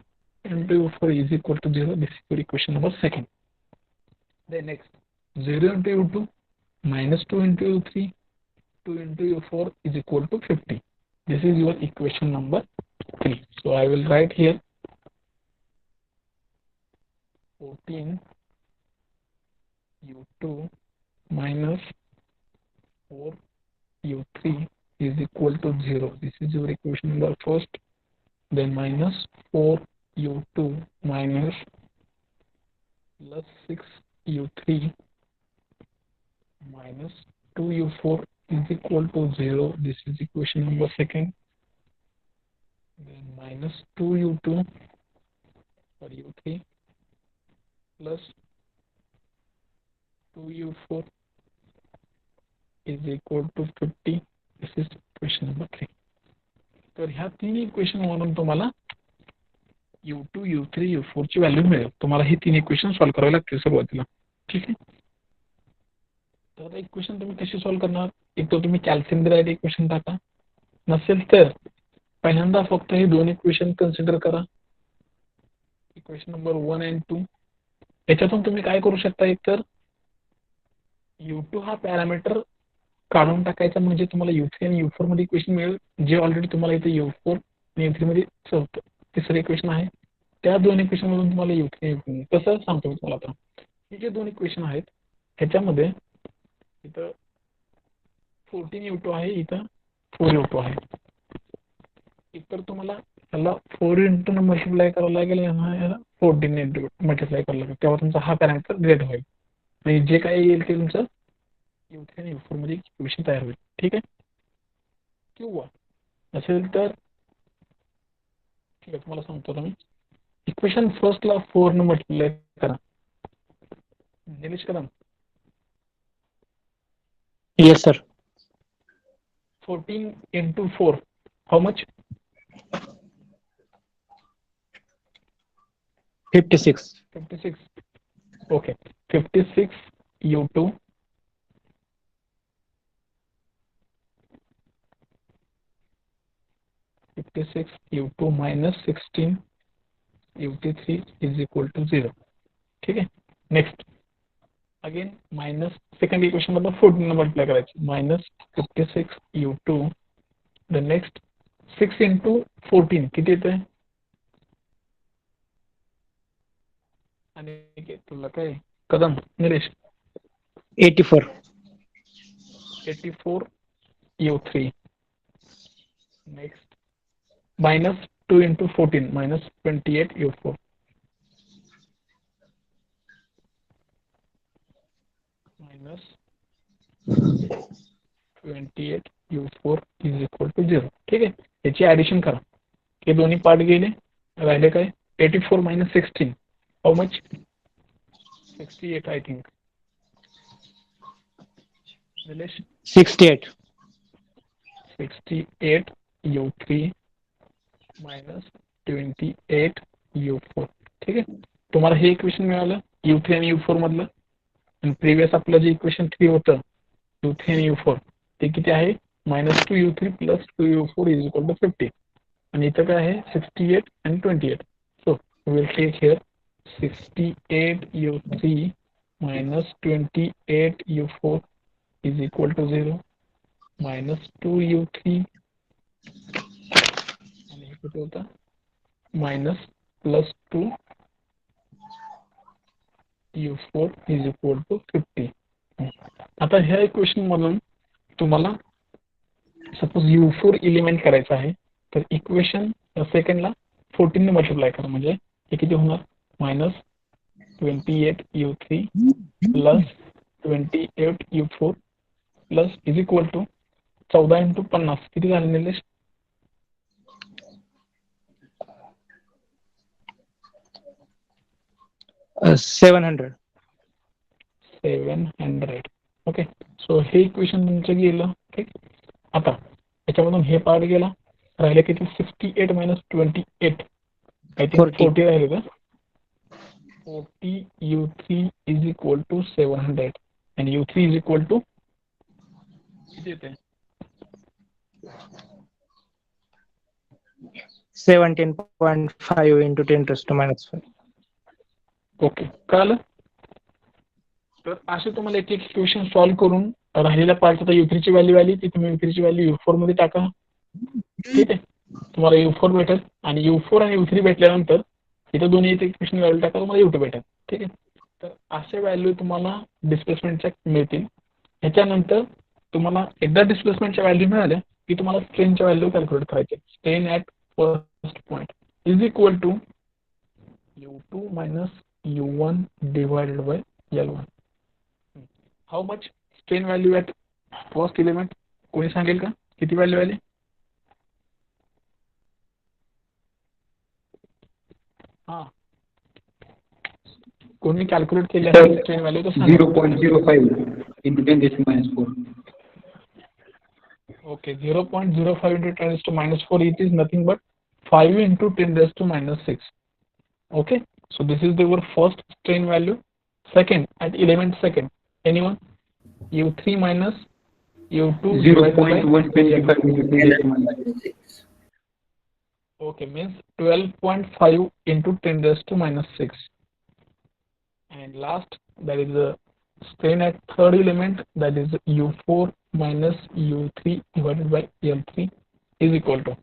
into U4 is equal to 0. This is your equation number second. Then next 0 into U2 minus 2 into U3 2 into U4 is equal to 50. This is your equation number 3. So I will write here 14 U2 minus 4 U3 is equal to 0. This is your equation number first. Then minus 4 U2 minus plus 6 U3 minus 2 U4 is equal to 0. This is equation number second. Then minus 2 U2 for U3 plus 2 U4 is equal to 50. This is equation number 3. तर ह्या तीन equation वरून तुम्हाला U2, U3, U4 ची value मिळेल. तुम्हाला ही तीन equation solve करावी लागतील सुरुवातीला. ठीक आहे. तर आता इक्वेशन तुम्ही कशी सॉल्व्ह करणार. एक तर तुम्ही कॅल्शियम डिराइव्ड इक्वेशन टाका. नसेल तर पहिल्यांदा फक्त हे दोन इक्वेशन कन्सिडर करा. Equation number 1 and 2. याच्यातून तुम्ही काय करू शकता एक तर U2 हा पॅरामीटर काढून टाकायचा म्हणजे तुम्हाला U3 आणि U4 मध्ये इक्वेशन मिळेल जे ऑलरेडी तुम्हाला इथे U4 आणि U3 मध्ये चौथं तिसरं इक्वेशन आहे. त्या दोन इक्वेशन मधून तुम्हाला U3 आणि कसं सांगतो मी तुम्हाला आता. हे जे दोन इक्वेशन आहेत ह्याच्यामध्ये इथं 14 U2 आहे इथं 4 U2 आहे. एकतर तुम्हाला याला 4 इंटू न मल्टिप्लाय करावं लागेल याला 14 इंटू मल्टिप्लाय करावं लागेल तेव्हा तुमचा हा पॅरामीटर ग्रेड होईल आणि जे काही येईल ते तुमचं U3 आणि U4 मध्ये इक्वेशन तयार होईल. ठीक आहे. किंवा असेल तर ठीक आहे तुम्हाला सांगतो तुम्ही इक्वेशन फर्स्टला 4 न मल्टिप्लाय करा. निलेश कदम. Yes, sir. 14 into 4 how much? 56. 56. Okay. 56 U2 56 U2 minus 16 UT3 is equal to 0. ठीक है. Next again minus second equation मतलब 14 नंबर मल्टीप्लाई करायचं minus 56 U2. The next 6 into 14 किती येते आणि तुला काय कदम Nilesh 84. 84 U3. Next, minus 2 into 14, minus 28 U4. Minus 28 U4 is equal to 0. ठीक आहे, याची ऍडिशन करा. हे दोन्ही पार्ट गेले, राहिले काय? 84 minus 16. How much? 68, I think. Nilesh? 68. 68 U3 minus 28 U4. ठीक आहे, तुम्हाला हे इक्वेशन मिळालं U3 आणि U4 मधलं. आणि प्रिव्हियस आपलं जे इक्वेशन 3 होतं U3 आणि U4 ते किती आहे? -2U3 + 2U4 is equal to 50. आणि इथं काय आहे? 68 आणि 28. So we will take here 68 U3 minus 28 U4 is equal to 0. minus 2 U3 आणि हे किती होतं? minus plus 2 U4 is equal to 50. आता ह्या इक्वेशन मधून तुम्हाला सपोज U4 एलिमेंट करायचा आहे, तर इक्वेशन सेकंडला 14 ने मल्टिप्लाय करा, म्हणजे हे किती होणार? -28 U3 plus 28 U4 plus is equal to 14 into 50. किती झाले निलेश? 700. 700. ओके, सो हे इक्वेशन तुमचं गेलं. ठीक, आता याच्यामधून हे पार्ट गेला, राहिले किती? 68 minus 28, आय थिंक 40 राहिले का? 40 U3 is equal to 700 and U3 is equal to किती येते? 17.5 into 10 raised to minus 5. Okay, कळलं? तर असे तुम्हाला एक एक इक्वेशन सॉल्व्ह करून राहिलेल्या पार्ट आता U3 ची व्हॅल्यू आली ती तुम्ही U3 ची व्हॅल्यू U4 मध्ये टाका. ठीक आहे, तुम्हाला U4 भेटेल आणि U4 आणि U3 भेटल्यानंतर इथं दोन्ही इक्वेशन व्हॅल्यू टाका, तुम्हाला U2 भेटेल. ठीक आहे, तर असे व्हॅल्यू तुम्हाला डिस्प्लेसमेंटच्या मिळतील. ह्याच्यानंतर तुम्हाला एकदा डिस्प्लेसमेंटच्या व्हॅल्यू मिळाल्या की तुम्हाला स्ट्रेनच्या व्हॅल्यू कॅल्क्युलेट करायचे. Strain at first point is equal to U2 minus U1 divided by L1. How much strain value at first element? कोणी सांगेल का किती व्हॅल्यू आली? हा, कोणी कॅल्क्युलेट केली असेल स्ट्रेन व्हॅल्यू तर सांगा. 0.05 into 10 raised to minus 4. Okay, 0.05 into 10 raised to minus 4, it is nothing but 5 into 10 raised to minus 6. Okay, so this is our first strain value. Second, at element second, anyone? U3 minus U2 divided by 0.125 into 10 raised to minus 6. okay, means 12.5 into 10 raised to minus 6. And last, that is the strain at third element, that is U4 minus U3 divided by L3 is equal to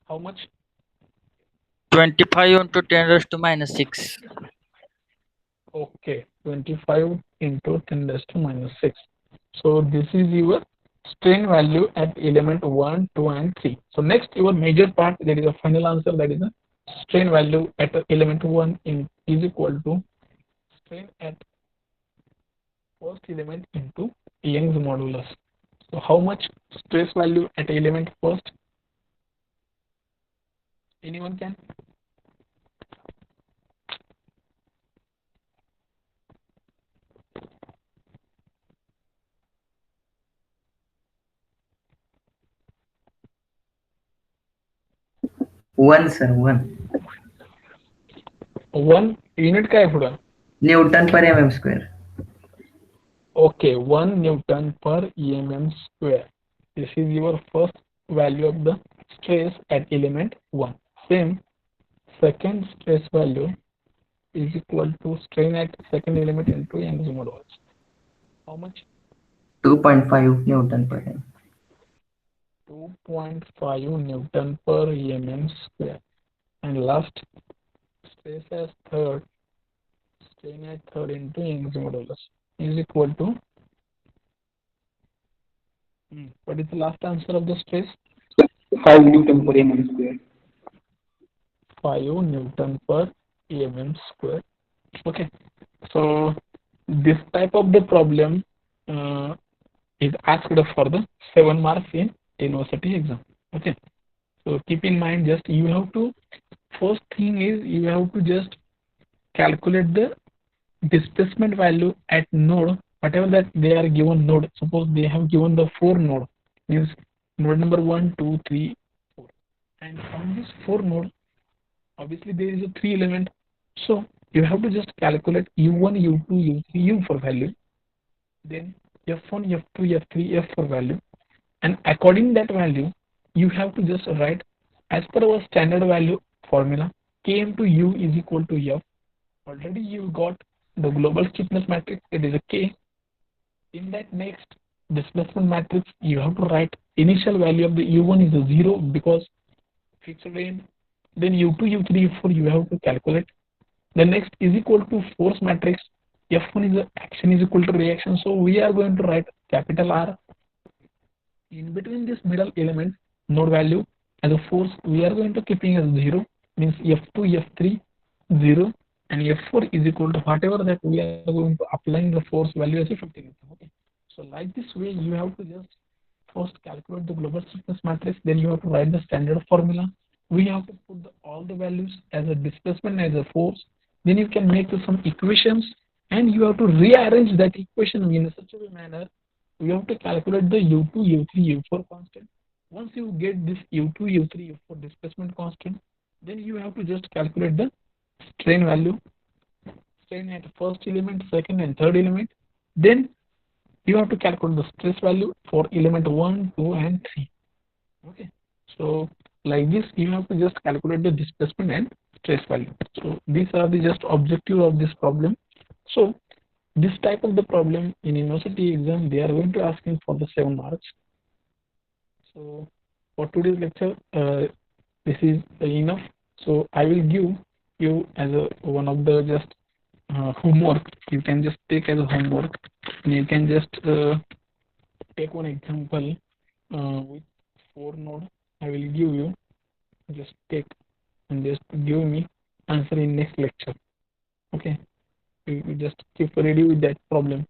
how much? 25 into 10 raised to minus 6. Okay, 25 into 10 raised to minus 6. So this is your strain value at element 1, 2 and 3. So next, your major part, that is the final answer, that is the strain value at element 1 is equal to strain at first element into Young's modulus. So how much stress value at element first? Anyone can? One sir, one. 1 unit काय आहे पुढं? Newton per mm square. Okay, 1 Newton per mm square. This is your first value of the stress at element 1. Same, second stress value is equal to strain at second element into Young's modulus. How much? 2.5 Newton per mm. 2.5 Newton per mm square. And last, stress as third, strain at third into Young's modulus is equal to what is the last answer of the stress? 5 Newton per mm square. 5 Newton per mm square. Okay, so this type of the problem is asked for the 7 marks in university exam. Okay, so keep in mind, just you have to, first thing is you have to just calculate the displacement value at node, whatever that they are given node. Suppose they have given the 4 node, means node number 1, 2, 3, 4, and on this 4 node, obviously there is a 3 element, so you have to just calculate u1, u2, u3, u for value, then f1, f2, f3, f for value, and according that value you have to just write as per our standard value formula, k into u is equal to f. Already you got the global stiffness matrix, it is a k. In that next displacement matrix you have to write initial value of the u1 is a 0 because fixed range, then u2, u3, u4 you have to calculate. The next is equal to force matrix, f1 is a action is equal to reaction, so we are going to write capital R. In between this middle element node value as a force we are going to keeping as 0, means f2, f3 0, and f4 is equal to whatever that we are going to applying the force value as a 15. Okay, so like this way you have to just first calculate the global stiffness matrix, then you have to write the standard formula. We have to put all the values as a displacement, as a force, then you can make some equations, and you have to rearrange that equation in such a manner you have to calculate the u2, u3, u4 constant. Once you get this u2, u3, u4 displacement constant, then you have to just calculate the strain value, strain at first element, second and third element. Then you have to calculate the stress value for element 1, 2 and 3. Okay, so like this you have to just calculate the displacement and stress value. So these are the just objective of this problem. So this type of the problem in university exam they are going to asking for the 7 marks. So for today's lecture this is enough. So I will give you as a one of the just homework. You can just take as a homework, and you can just take one example with 4 node. I will give you, just take and just give me answer in next lecture. Okay, you just keep ready with that problem.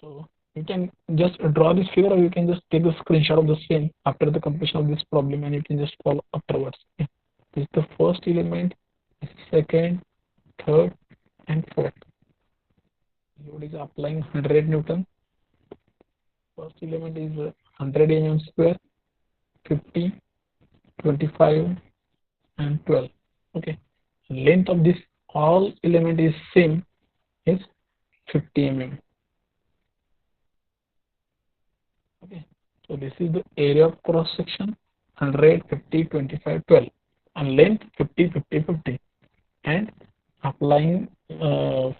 So you can just draw this figure, or you can just take a screenshot of the same after the completion of this problem, and you can just follow afterwards. Okay. This is the first element, second, third and fourth. Load is applying 100 Newton. First element is 100 mm square, 50, 25 and 12. Okay, length of this all element is same, is 50 mm. Okay, so this is the area of cross section, 100, 50, 25, 12, and length 50, 50, 50, and applying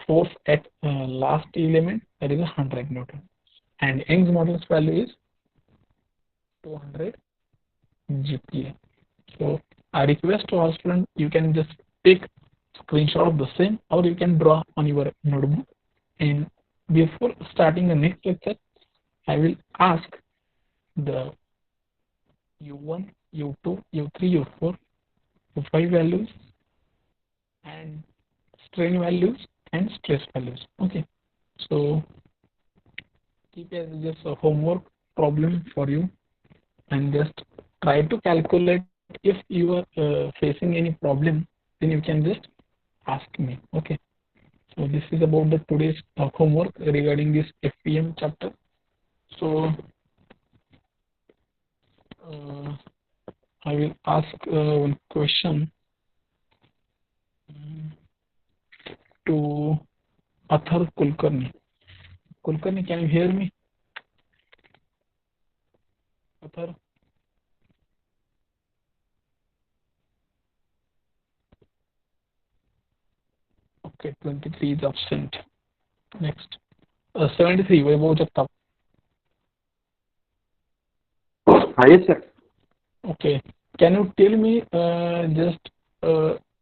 force at last element, that is 100 Newton, and Young's modulus value is 200 GPa. So I request to all students, you can just take screenshot of the same, or you can draw on your notebook. And before starting the next lecture, I will ask the u1, u2, u3, u4, u5 values and strain values and stress values. Okay, so keep as just a homework problem for you, and just try to calculate. If you are facing any problem, then you can just ask me. Okay, so this is about the today's homework regarding this FPM chapter. So I will ask one question to Athar Kulkarni. Kulkarni, can you hear me? Athar? Okay, 23 is absent. Next, 73. Vaibhav Jagtap. Yes, sir. Okay, can you tell me just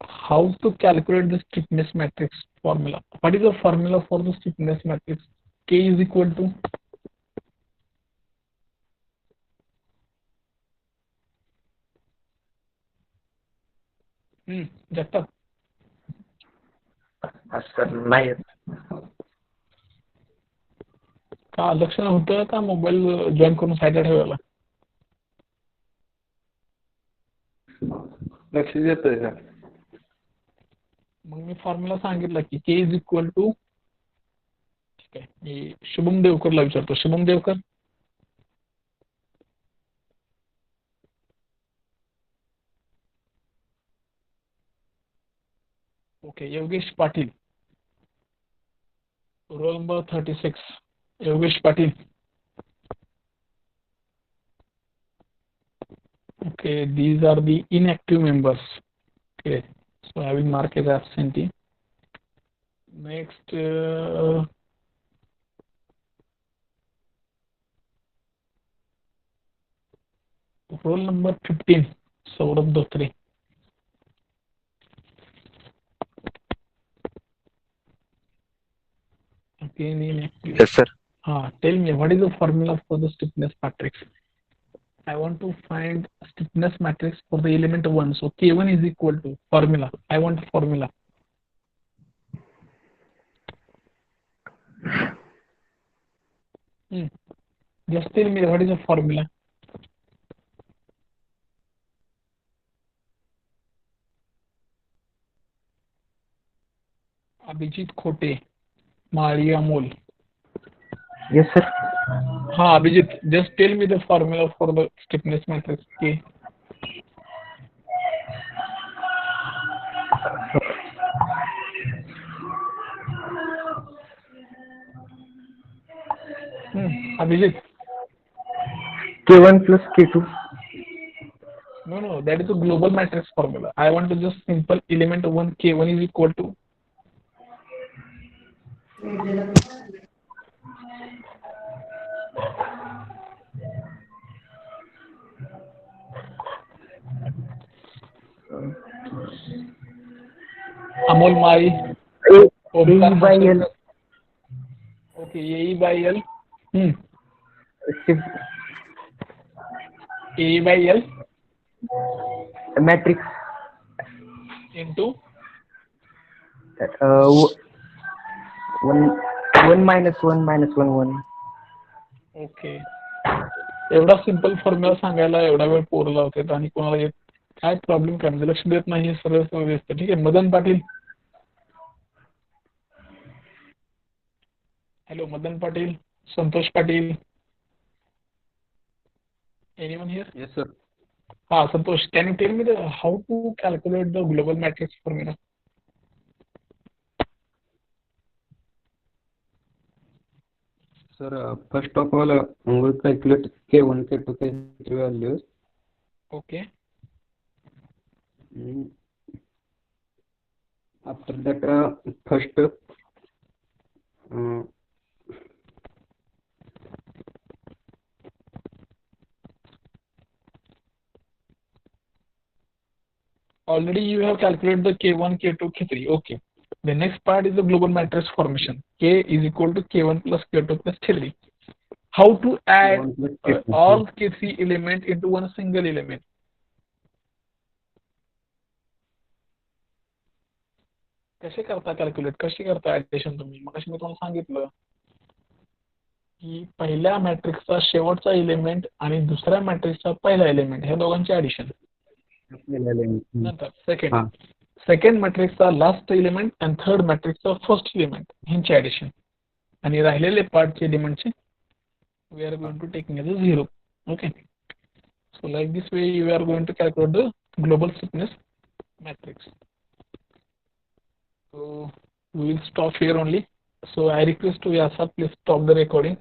how to calculate the stiffness matrix formula. What is the formula for the stiffness matrix? K is equal to Jagtap. Sir नाही का लक्ष नव्हतं का mobile join करून साईडला ठेवायला? लक्ष देतोय सर. मग मी फॉर्म्युला सांगितलं की K इज इक्वल टू, ठीक आहे, मी शुभम देवकरला विचारतो. Shubham Devkar, okay. Yogesh Patil, roll number 36. Yogesh Patil. Okay, these are the inactive members. Okay, so I will mark as absentee. Next, roll number 15, Saurabh Dhotre. Again inactive. Yes, sir. Tell me, what is the formula for the stiffness matrix? I want to find stiffness matrix for the element 1. So K1 is equal to formula. I want formula. Just tell me what is the formula. Abhijit Khote, Maria Mol. Yes, sir. Abhijit, just tell me the formula for the stiffness matrix K. Abhijit. K1 plus K2. No, that is a global matrix formula. I want to just simple element 1 K1 is equal to Amol Mai. A by L. Okay, AE by L. AE by L. Matrix. Into that 1 minus 1 minus 1 1. Okay. एवढा simple formula सांगायला एवढा वेळ पोरं लावतात आणि कोणाला येत काय प्रॉब्लेम काय म्हणजे लक्ष देत नाही, सरळ सरळ दिसतं. ठीक आहे. Madan Patil. Hello Madan Patil, Santosh Patil. Anyone here? Yes, sir. Santosh, can you tell me how to calculate the global matrix formula? Sir, first of all, we will calculate K1, K2, K3 values. Okay. After that, first, already you have calculated the K1, K2, K3. Okay. The next part is the global matrix formation. K is equal to K1 plus K2 plus K3. How to add all K3 element into one single element? कसे करता calculate, कशी करता addition तुम्ही? मग मी तुम्हाला सांगितलं की पहिल्या मॅट्रिक्सचा शेवटचा एलिमेंट आणि दुसऱ्या मॅट्रिक्सचा पहिला एलिमेंट ह्या दोघांचे ऍडिशन. नंतर सेकंड मॅट्रिक्सचा लास्ट एलिमेंट आणि थर्ड मॅट्रिक्सचा फर्स्ट एलिमेंट ह्यांचे ऍडिशन. आणि राहिलेले पार्टचे एलिमेंटचे we are going to taking as a 0. Okay. So like this way you are going to calculate the global stiffness matrix. So we will stop here only. So I request to Yasa, please stop the recording.